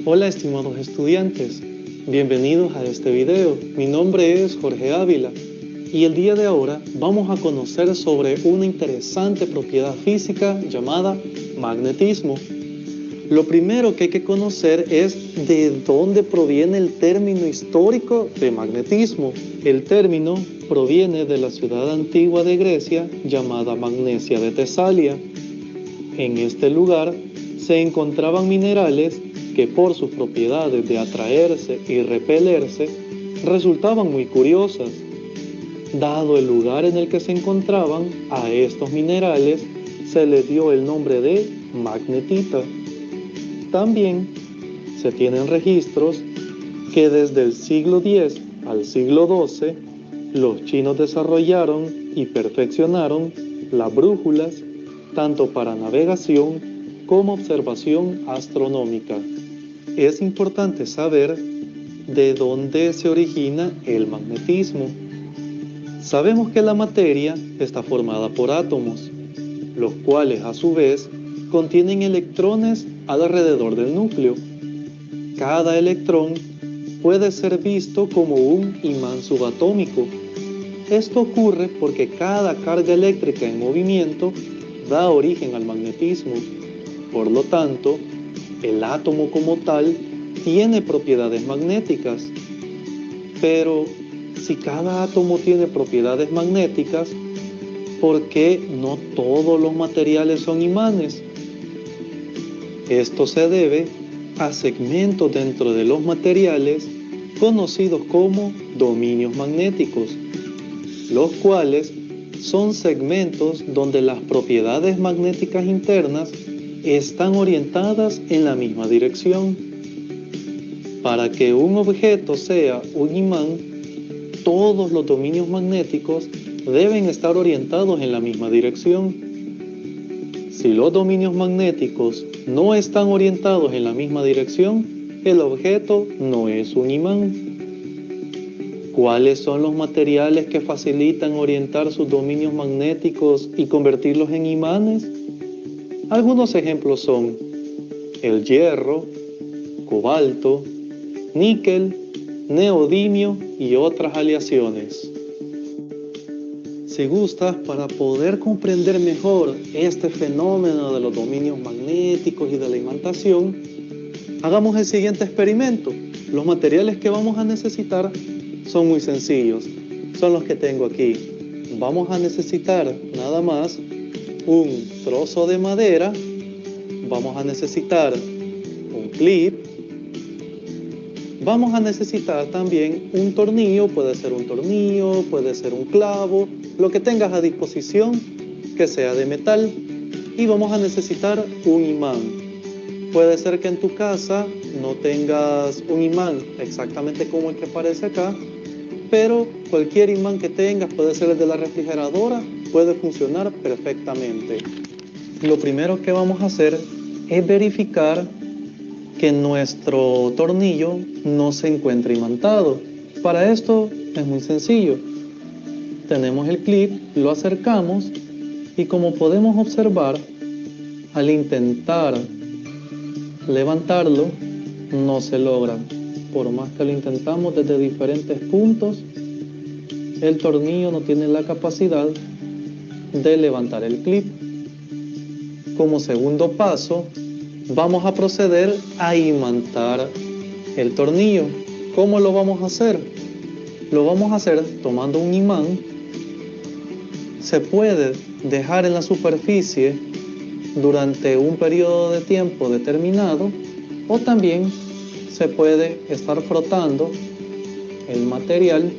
S5: Hola estimados estudiantes, bienvenidos a este video. Mi nombre es Jorge Ávila y el día de ahora vamos a conocer sobre una interesante propiedad física llamada magnetismo. Lo primero que hay que conocer es de dónde proviene el término histórico de magnetismo. El término proviene de la ciudad antigua de Grecia llamada Magnesia de Tesalia. En este lugar se encontraban minerales que por sus propiedades de atraerse y repelerse resultaban muy curiosas. Dado el lugar en el que se encontraban, a estos minerales se les dio el nombre de magnetita. También se tienen registros que desde el siglo X al siglo XII los chinos desarrollaron y perfeccionaron las brújulas tanto para navegación como observación astronómica. Es importante saber de dónde se origina el magnetismo. Sabemos que la materia está formada por átomos, los cuales a su vez contienen electrones alrededor del núcleo. Cada electrón puede ser visto como un imán subatómico. Esto ocurre porque cada carga eléctrica en movimiento da origen al magnetismo. Por lo tanto, el átomo como tal tiene propiedades magnéticas. Pero si cada átomo tiene propiedades magnéticas, ¿por qué no todos los materiales son imanes? Esto se debe a segmentos dentro de los materiales conocidos como dominios magnéticos, los cuales son segmentos donde las propiedades magnéticas internas están orientadas en la misma dirección. Para que un objeto sea un imán, todos los dominios magnéticos deben estar orientados en la misma dirección. Si los dominios magnéticos no están orientados en la misma dirección, el objeto no es un imán. ¿Cuáles son los materiales que facilitan orientar sus dominios magnéticos y convertirlos en imanes? Algunos ejemplos son el hierro, cobalto, níquel, neodimio y otras aleaciones. Si gustas, para poder comprender mejor este fenómeno de los dominios magnéticos y de la imantación, hagamos el siguiente experimento. Los materiales que vamos a necesitar son muy sencillos, son los que tengo aquí. Vamos a necesitar nada más un trozo de madera, vamos a necesitar un clip, vamos a necesitar también un tornillo, puede ser un clavo, lo que tengas a disposición que sea de metal, y vamos a necesitar un imán. Puede ser que en tu casa no tengas un imán exactamente como el que aparece acá, pero cualquier imán que tengas, puede ser el de la refrigeradora, puede funcionar perfectamente. Lo primero que vamos a hacer es verificar que nuestro tornillo no se encuentre imantado. Para esto es muy sencillo. Tenemos el clip, lo acercamos y como podemos observar, al intentar levantarlo, no se logra. Por más que lo intentamos desde diferentes puntos, el tornillo no tiene la capacidad de levantar el clip. Como segundo paso, vamos a proceder a imantar el tornillo. ¿Cómo lo vamos a hacer? Lo vamos a hacer tomando un imán. Se puede dejar en la superficie durante un periodo de tiempo determinado, o también se puede estar frotando el material,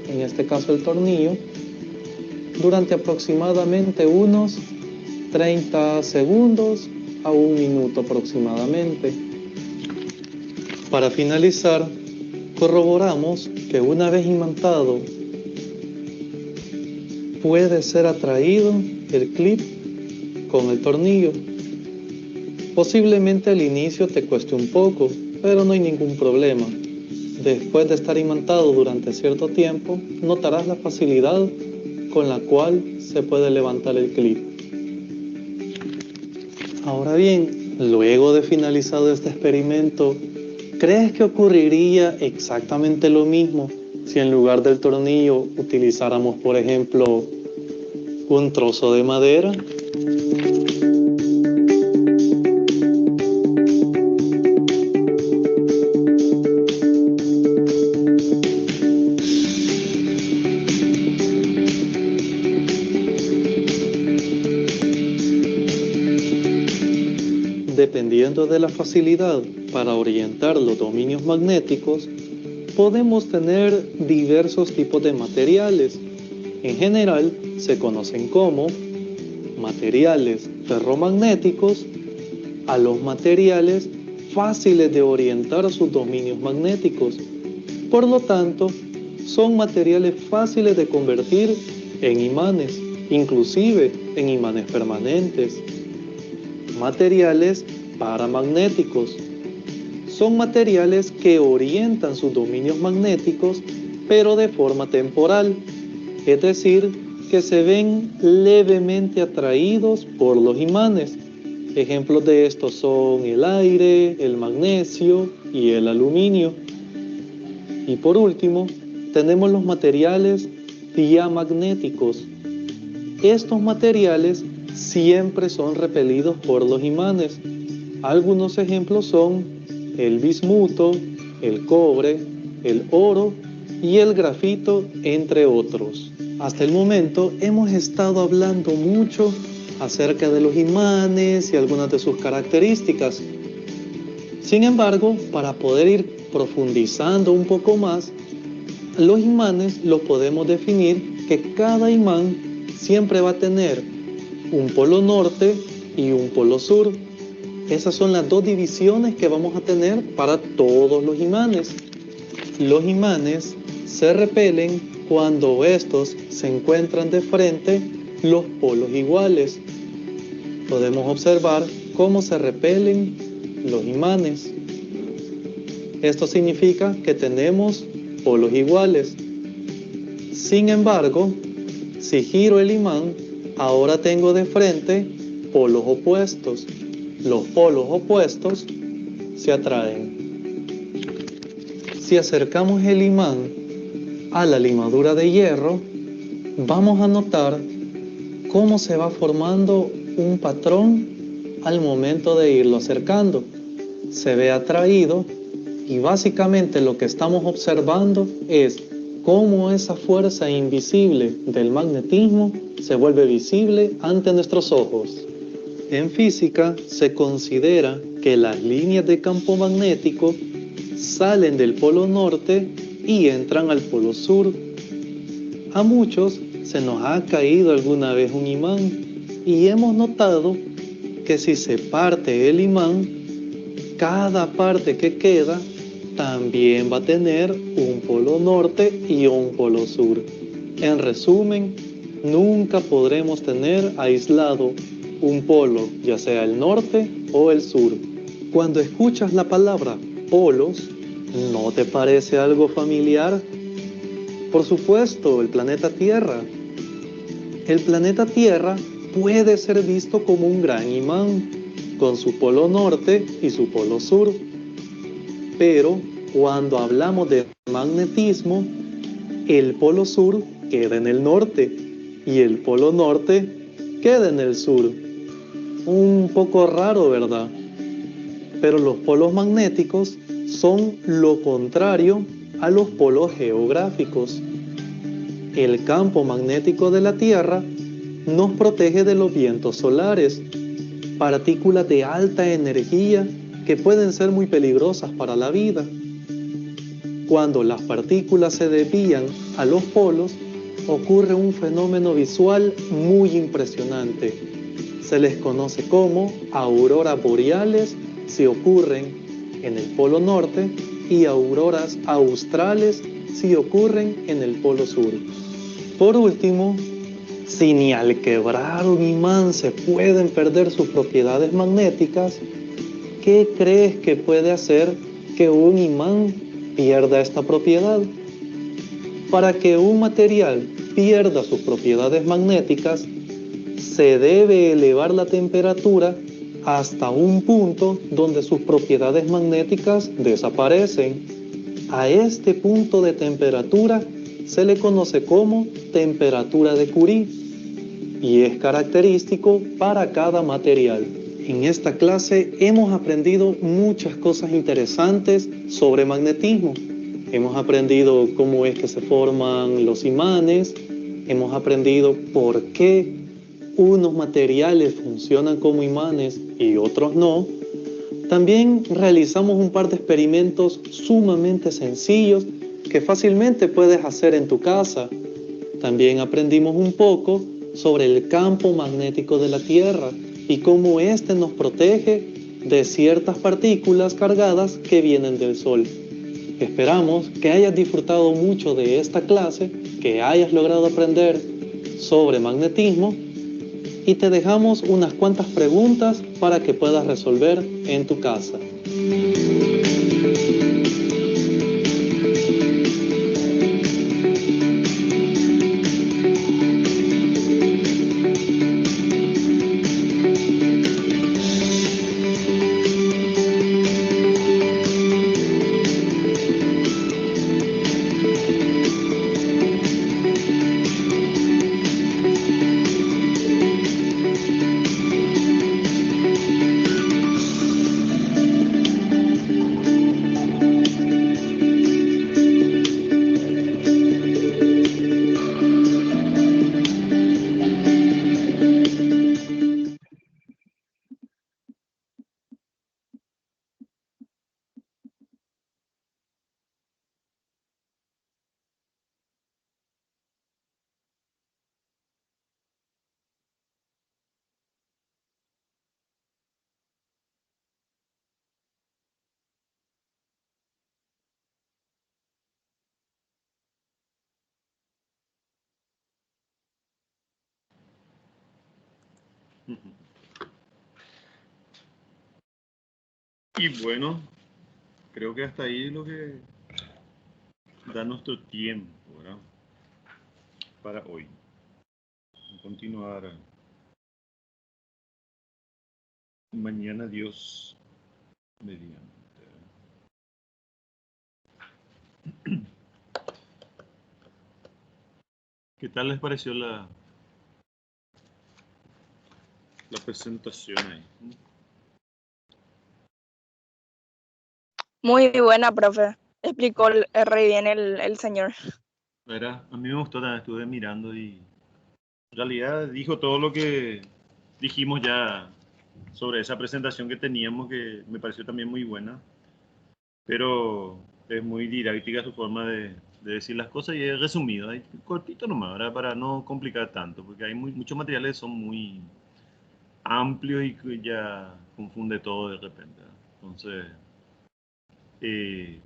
S5: en este caso el tornillo, durante aproximadamente unos 30 segundos a 1 minuto aproximadamente. Para finalizar, corroboramos que una vez imantado puede ser atraído el clip con el tornillo. Posiblemente al inicio te cueste un poco, pero no hay ningún problema. Después de estar imantado durante cierto tiempo, notarás la facilidad con la cual se puede levantar el clip. Ahora bien, luego de finalizado este experimento, ¿crees que ocurriría exactamente lo mismo si en lugar del tornillo utilizáramos, por ejemplo, un trozo de madera? Dependiendo de la facilidad para orientar los dominios magnéticos, podemos tener diversos tipos de materiales. En general, se conocen como materiales ferromagnéticos a los materiales fáciles de orientar sus dominios magnéticos. Por lo tanto, son materiales fáciles de convertir en imanes, inclusive en imanes permanentes. Materiales paramagnéticos. Son materiales que orientan sus dominios magnéticos, pero de forma temporal, es decir, que se ven levemente atraídos por los imanes. Ejemplos de estos son el aire, el magnesio y el aluminio. Y por último, tenemos los materiales diamagnéticos. Estos materiales siempre son repelidos por los imanes. Algunos ejemplos son el bismuto, el cobre, el oro y el grafito, entre otros. Hasta el momento hemos estado hablando mucho acerca de los imanes y algunas de sus características. Sin embargo, para poder ir profundizando un poco más, los imanes los podemos definir que cada imán siempre va a tener un polo norte y un polo sur. Esas son las dos divisiones que vamos a tener para todos los imanes. Los imanes se repelen cuando estos se encuentran de frente los polos iguales. Podemos observar cómo se repelen los imanes. Esto significa que tenemos polos iguales. Sin embargo, si giro el imán, ahora tengo de frente polos opuestos. Los polos opuestos se atraen. Si acercamos el imán a la limadura de hierro, vamos a notar cómo se va formando un patrón al momento de irlo acercando. Se ve atraído y básicamente lo que estamos observando es cómo esa fuerza invisible del magnetismo se vuelve visible ante nuestros ojos. En física se considera que las líneas de campo magnético salen del polo norte y entran al polo sur. A muchos se nos ha caído alguna vez un imán y hemos notado que si se parte el imán, cada parte que queda también va a tener un polo norte y un polo sur. En resumen, nunca podremos tener aislado un polo, ya sea el norte o el sur. Cuando escuchas la palabra polos, ¿no te parece algo familiar? Por supuesto, el planeta Tierra. El planeta Tierra puede ser visto como un gran imán, con su polo norte y su polo sur. Pero cuando hablamos de magnetismo, el polo sur queda en el norte y el polo norte queda en el sur. Un poco raro, ¿verdad? Pero los polos magnéticos son lo contrario a los polos geográficos. El campo magnético de la Tierra nos protege de los vientos solares, partículas de alta energía que pueden ser muy peligrosas para la vida. Cuando las partículas se desvían a los polos, ocurre un fenómeno visual muy impresionante. Se les conoce como auroras boreales si ocurren en el polo norte y auroras australes si ocurren en el polo sur. Por último, si ni al quebrar un imán se pueden perder sus propiedades magnéticas, ¿qué crees que puede hacer que un imán pierda esta propiedad? Para que un material pierda sus propiedades magnéticas, se debe elevar la temperatura hasta un punto donde sus propiedades magnéticas desaparecen. A este punto de temperatura se le conoce como temperatura de Curie y es característico para cada material. En esta clase hemos aprendido muchas cosas interesantes sobre magnetismo. Hemos aprendido cómo es que se forman los imanes, hemos aprendido por qué unos materiales funcionan como imanes y otros no. También realizamos un par de experimentos sumamente sencillos que fácilmente puedes hacer en tu casa. También aprendimos un poco sobre el campo magnético de la Tierra y cómo éste nos protege de ciertas partículas cargadas que vienen del Sol. Esperamos que hayas disfrutado mucho de esta clase, que hayas logrado aprender sobre magnetismo y te dejamos unas cuantas preguntas para que puedas resolver en tu casa.
S1: Y bueno, creo que hasta ahí es lo que da nuestro tiempo, ¿verdad? Para hoy. Continuar mañana, Dios mediante. ¿Qué tal les pareció la presentación ahí?
S2: Muy buena, profe. Explicó re bien el señor.
S1: A mí me gustó también, estuve mirando y en realidad dijo todo lo que dijimos ya sobre esa presentación que teníamos, que me pareció también muy buena, pero es muy didáctica su forma de decir las cosas y es resumido, hay cortito nomás, ¿verdad? Para no complicar tanto, porque hay muchos materiales que son muy amplios y que ya confunde todo de repente, ¿verdad? Entonces, eh,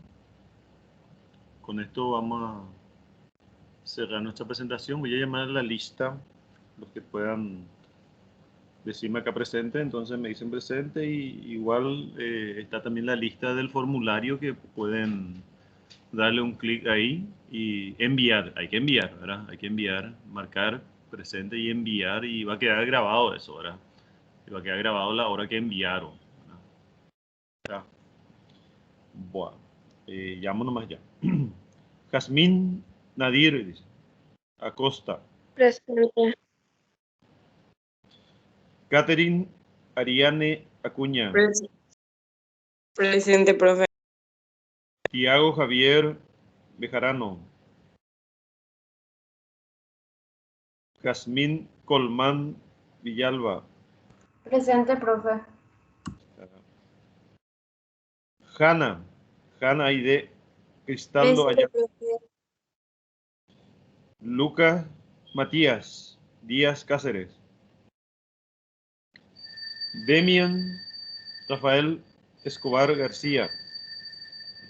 S1: con esto vamos a cerrar nuestra presentación. Voy a llamar a la lista, los que puedan decirme acá presente, entonces me dicen presente y igual está también la lista del formulario que pueden darle un clic ahí y enviar, hay que enviar, ¿verdad? Hay que enviar, marcar presente y enviar y va a quedar grabado eso, ¿verdad? Y va a quedar grabado la hora que enviaron, ¿verdad? Ya. Bueno, llamo nomás ya. Jazmín Nadir, dice. Acosta.
S2: Presente.
S1: Catherine Ariane Acuña.
S2: Presente, profe.
S1: Tiago Javier Bejarano. Jazmín Colmán Villalba.
S3: Presente, profe.
S1: Hanna Aide Cristaldo
S3: Presente,
S1: Ayala.
S3: profe.
S1: Lucas Matías Díaz Cáceres. Demian Rafael Escobar García.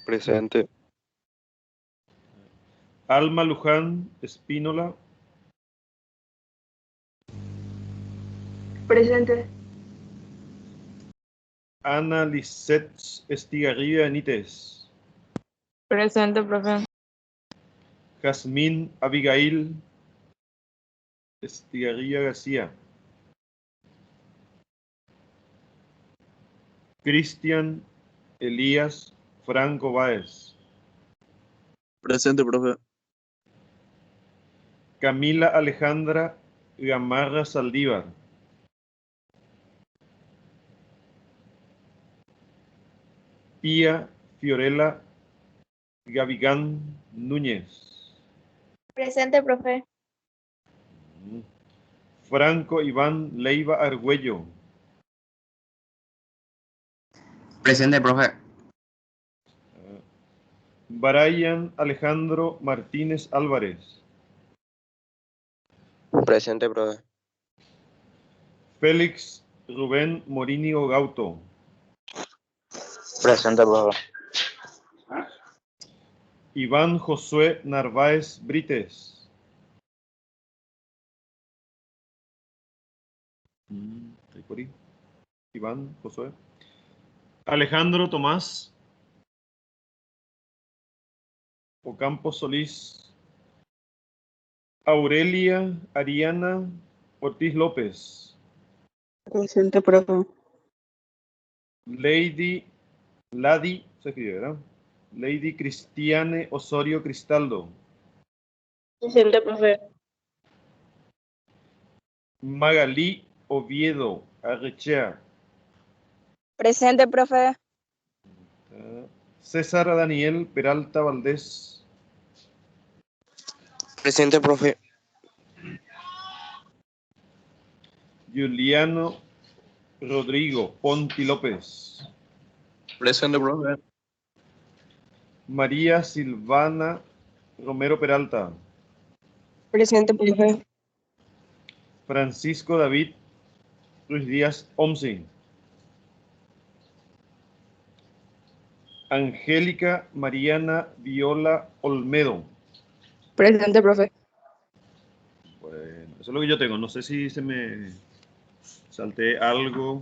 S4: Presente.
S1: Alma Luján Espínola.
S3: Presente.
S1: Ana Lisset Estigarribia Benítez.
S2: Presente, profe.
S1: Jazmín Abigail Estigarribia García. Cristian Elías Franco Báez.
S4: Presente, profe.
S1: Camila Alejandra Gamarra Saldívar. Pía Fiorella Gavigán Núñez.
S3: Presente, profe.
S1: Franco Iván Leiva Argüello.
S4: Presente, profe.
S1: Brian Alejandro Martínez Álvarez.
S4: Presente, profe.
S1: Félix Rubén Morínigo Gauto.
S4: Presente, profe.
S1: Iván Josué Narváez Brites. Ahí por ahí. Iván Josué. Alejandro Tomás Ocampo Solís. Aurelia Ariana Ortiz López.
S2: Presente, profe.
S1: Lady se escribe, ¿verdad? Lady Cristiane Osorio Cristaldo.
S3: Presente, profe.
S1: Magalí Oviedo Arrechea.
S2: Presente, profe.
S1: César Daniel Peralta Valdés.
S4: Presente, profe.
S1: Juliano Rodrigo Ponti López.
S4: Presente, profe.
S1: María Silvana Romero Peralta.
S2: Presente, profe.
S1: Francisco David Ruiz Díaz Omsi. Angélica Mariana Viola Olmedo.
S2: Presente, profe.
S1: Bueno, eso es lo que yo tengo. No sé si se me salté algo.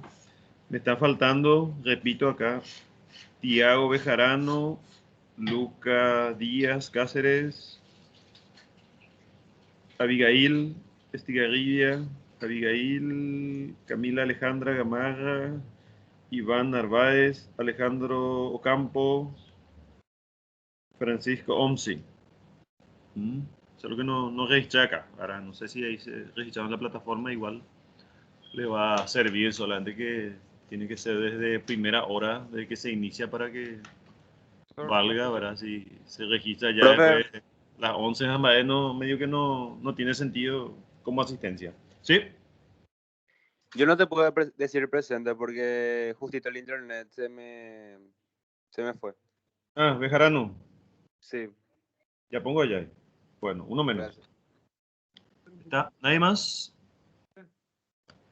S1: Me está faltando, repito acá, Tiago Bejarano, Luca Díaz Cáceres, Abigail Estigarribia, Abigail Camila Alejandra Gamarra, Iván Narváez, Alejandro Ocampo, Francisco Omsi. Solo que no registré acá. Ahora no sé si ahí se registraron en la plataforma, igual le va a servir, solamente que tiene que ser desde primera hora de que se inicia para que valga, ¿verdad? Si se registra ya
S4: Profe.
S1: después las 11 jamás, no, medio que no tiene sentido como asistencia. ¿Sí?
S4: Yo no te puedo decir presente porque justito el internet se me fue.
S1: Ah, Bejarano.
S4: Sí,
S1: Ya pongo allá. Bueno, uno menos.
S4: gracias.
S1: ¿Está? ¿Nadie más?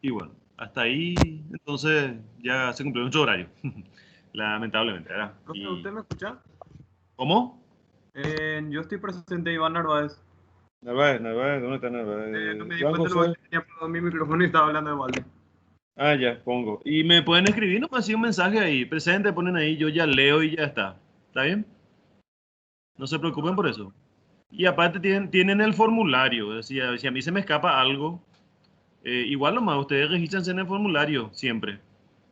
S1: Y bueno, hasta ahí entonces ya se cumplió nuestro horario. Lamentablemente, ¿verdad?
S6: Profe, ¿usted me escucha?
S1: ¿Cómo?
S6: Yo estoy presente, Iván Narváez.
S1: Narváez, ¿dónde está Narváez?
S6: No me di
S1: Iván
S6: cuenta luego
S1: José.
S6: que tenía apagado mi micrófono y estaba hablando de balde.
S1: Ah, ya, pongo. Y me pueden escribir nomás así un mensaje ahí, presente, ponen ahí, yo ya leo y ya está. ¿Está bien? No se preocupen por eso. Y aparte tienen el formulario, si a mí se me escapa algo, igual nomás, ustedes regístrense en el formulario siempre.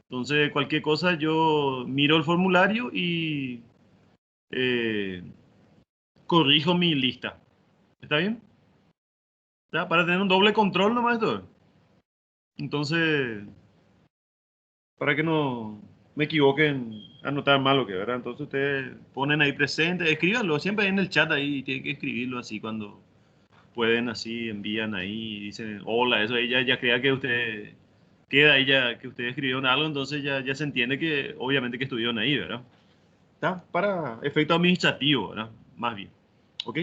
S1: Entonces, cualquier cosa yo miro el formulario y eh, corrijo mi lista. ¿Está bien? ¿Está? Para tener un doble control nomás esto. Entonces, para que no me equivoquen, anotar mal lo que, ¿verdad? Entonces ustedes ponen ahí presente, escríbanlo, siempre en el chat ahí, tienen que escribirlo así cuando pueden, así envían ahí, dicen hola, eso ahí ya crea que usted queda ahí ya que ustedes escribieron algo, entonces ya se entiende que obviamente que estuvieron ahí, ¿verdad? ¿Está? Para efecto administrativo, ¿verdad? Más bien, ¿ok?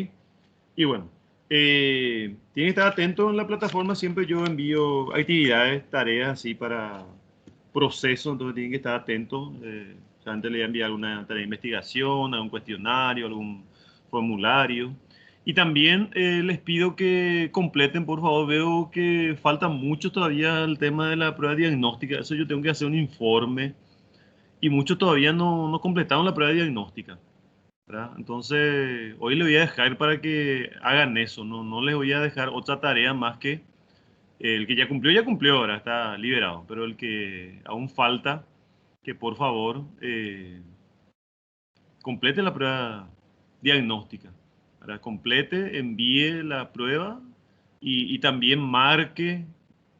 S1: Y bueno, tienen que estar atentos en la plataforma, siempre yo envío actividades, tareas así para proceso, entonces tienen que estar atentos. Antes le voy a enviar alguna tarea de investigación, algún cuestionario, algún formulario. Y también les pido que completen, por favor, veo que falta mucho todavía el tema de la prueba diagnóstica, eso yo tengo que hacer un informe y muchos todavía no completaron la prueba diagnóstica, ¿verdad? Entonces, hoy le voy a dejar para que hagan eso, no les voy a dejar otra tarea más que el que ya cumplió, ahora está liberado, pero el que aún falta, que por favor complete la prueba diagnóstica. ¿Verdad? Complete, envíe la prueba y también marque,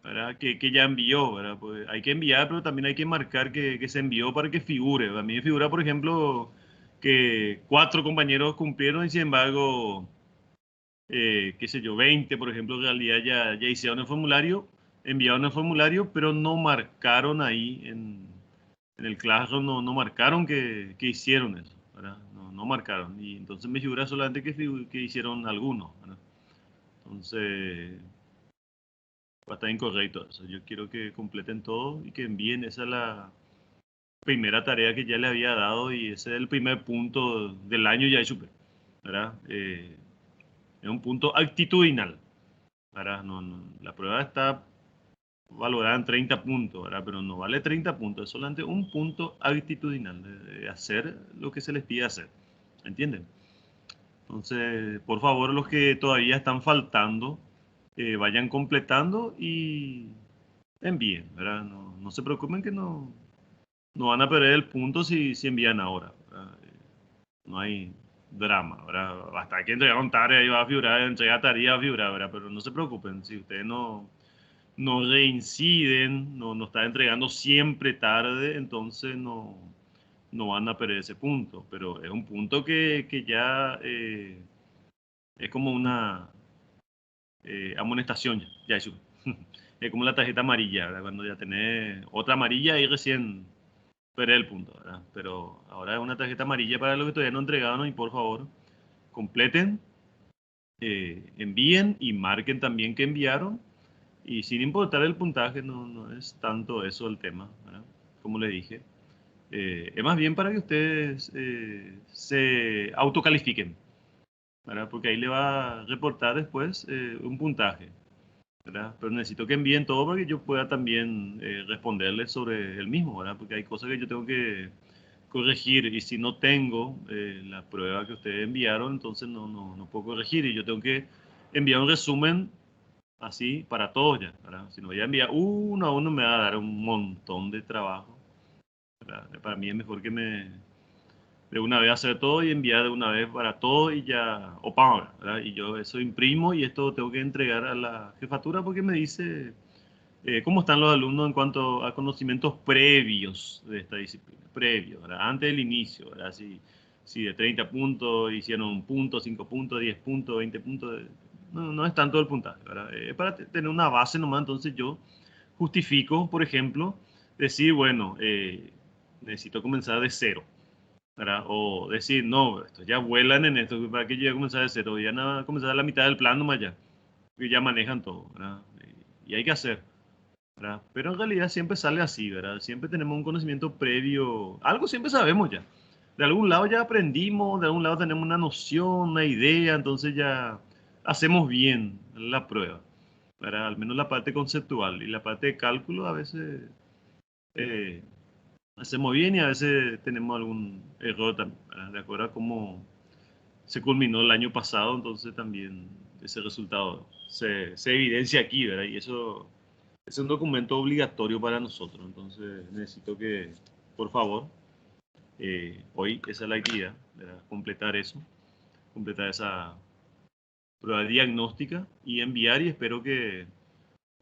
S1: ¿verdad? Que ya envió, ¿verdad? Pues hay que enviar, pero también hay que marcar que se envió para que figure. A mí me figura, por ejemplo, que 4 compañeros cumplieron y sin embargo qué sé yo, 20, por ejemplo, en realidad ya hicieron el formulario, enviaron el formulario, pero no marcaron ahí en el Classroom, no marcaron que hicieron eso, ¿verdad? No marcaron. Y entonces me figura solamente que hicieron algunos, ¿verdad? Entonces, va a estar incorrecto eso. Yo quiero que completen todo y que envíen esa primera tarea que ya le había dado y ese es el primer punto del año ya es súper, ¿verdad? Es un punto actitudinal, ¿verdad? La prueba está valorada en 30 puntos, ¿verdad? Pero no vale 30 puntos, es solamente un punto actitudinal de hacer lo que se les pide hacer, ¿entienden? Entonces, por favor, los que todavía están faltando, vayan completando y envíen, ¿verdad? No se preocupen que no van a perder el punto si envían ahora, ¿verdad? No hay drama, ¿verdad? Hasta que entregaron tarea y va a figurar, entregar tarea va a figurar, ¿verdad? Pero no se preocupen, si ustedes no reinciden, no está entregando siempre tarde, entonces no van a perder ese punto. Pero es un punto que ya es como una amonestación, ya eso. Es como la tarjeta amarilla, ¿verdad? Cuando ya tenés otra amarilla y recién perdés el punto, ¿verdad? Pero ahora es una tarjeta amarilla para los que todavía no entregaron y por favor completen, envíen y marquen también que enviaron. Y sin importar el puntaje, no es tanto eso el tema, ¿verdad? Como le dije. Es más bien para que ustedes se autocalifiquen, ¿verdad? Porque ahí le va a reportar después un puntaje, ¿verdad? Pero necesito que envíen todo para que yo pueda también responderles sobre el mismo, ¿verdad? Porque hay cosas que yo tengo que corregir y si no tengo la prueba que ustedes enviaron, entonces no puedo corregir y yo tengo que enviar un resumen así para todos ya, ¿verdad? Si no voy a enviar uno a uno me va a dar un montón de trabajo, ¿verdad? Para mí es mejor que de una vez hacer todo y enviar de una vez para todo y ya, o para, ¿verdad? Y yo eso imprimo y esto tengo que entregar a la jefatura porque me dice cómo están los alumnos en cuanto a conocimientos previos de esta disciplina, previos, ¿verdad? Antes del inicio, ¿verdad? Si de 30 puntos hicieron un punto, 5 puntos, 10 puntos, 20 puntos, no es tanto el puntaje, ¿verdad? Es para tener una base nomás, entonces yo justifico, por ejemplo, decir, bueno, necesito comenzar de cero, ¿verdad? O decir, no, esto ya vuelan en esto, ¿para qué yo voy a comenzar de cero? Ya nada, comenzar a la mitad del plan nomás ya, que ya manejan todo, ¿verdad? Y hay que hacer, ¿verdad? Pero en realidad siempre sale así, ¿verdad? Siempre tenemos un conocimiento previo, algo siempre sabemos ya. De algún lado ya aprendimos, de algún lado tenemos una noción, una idea, entonces ya hacemos bien la prueba, ¿verdad? Al menos la parte conceptual y la parte de cálculo a veces eh, hacemos bien y a veces tenemos algún error también, ¿verdad? De acuerdo a cómo se culminó el año pasado, entonces también ese resultado se evidencia aquí, ¿verdad? Y eso es un documento obligatorio para nosotros, entonces necesito que, por favor, hoy esa es la actividad, ¿verdad? Completar esa prueba diagnóstica y enviar y espero que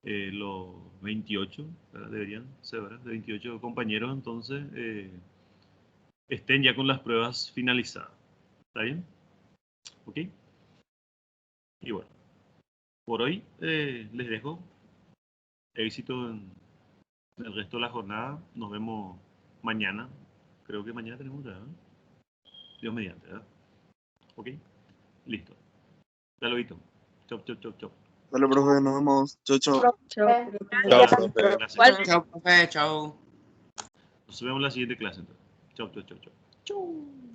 S1: los 28, ¿verdad? Deberían ser, ¿verdad? De 28 compañeros, entonces estén ya con las pruebas finalizadas. ¿Está bien? ¿Ok? Y bueno, por hoy les dejo éxito en el resto de la jornada. Nos vemos mañana. Creo que mañana tenemos otra, ¿verdad? Dios mediante, ¿verdad? ¿Ok? Listo. Ya lo visto. Chop, chop, chop, chop.
S7: Dale, profe, nos vemos. Chau, chau.
S4: Chao,
S1: Gracias.
S4: profe.
S1: Gracias.
S8: Chao, profe, chao.
S1: Nos vemos en la siguiente clase entonces. Chau, chau, chau, chau. Chau.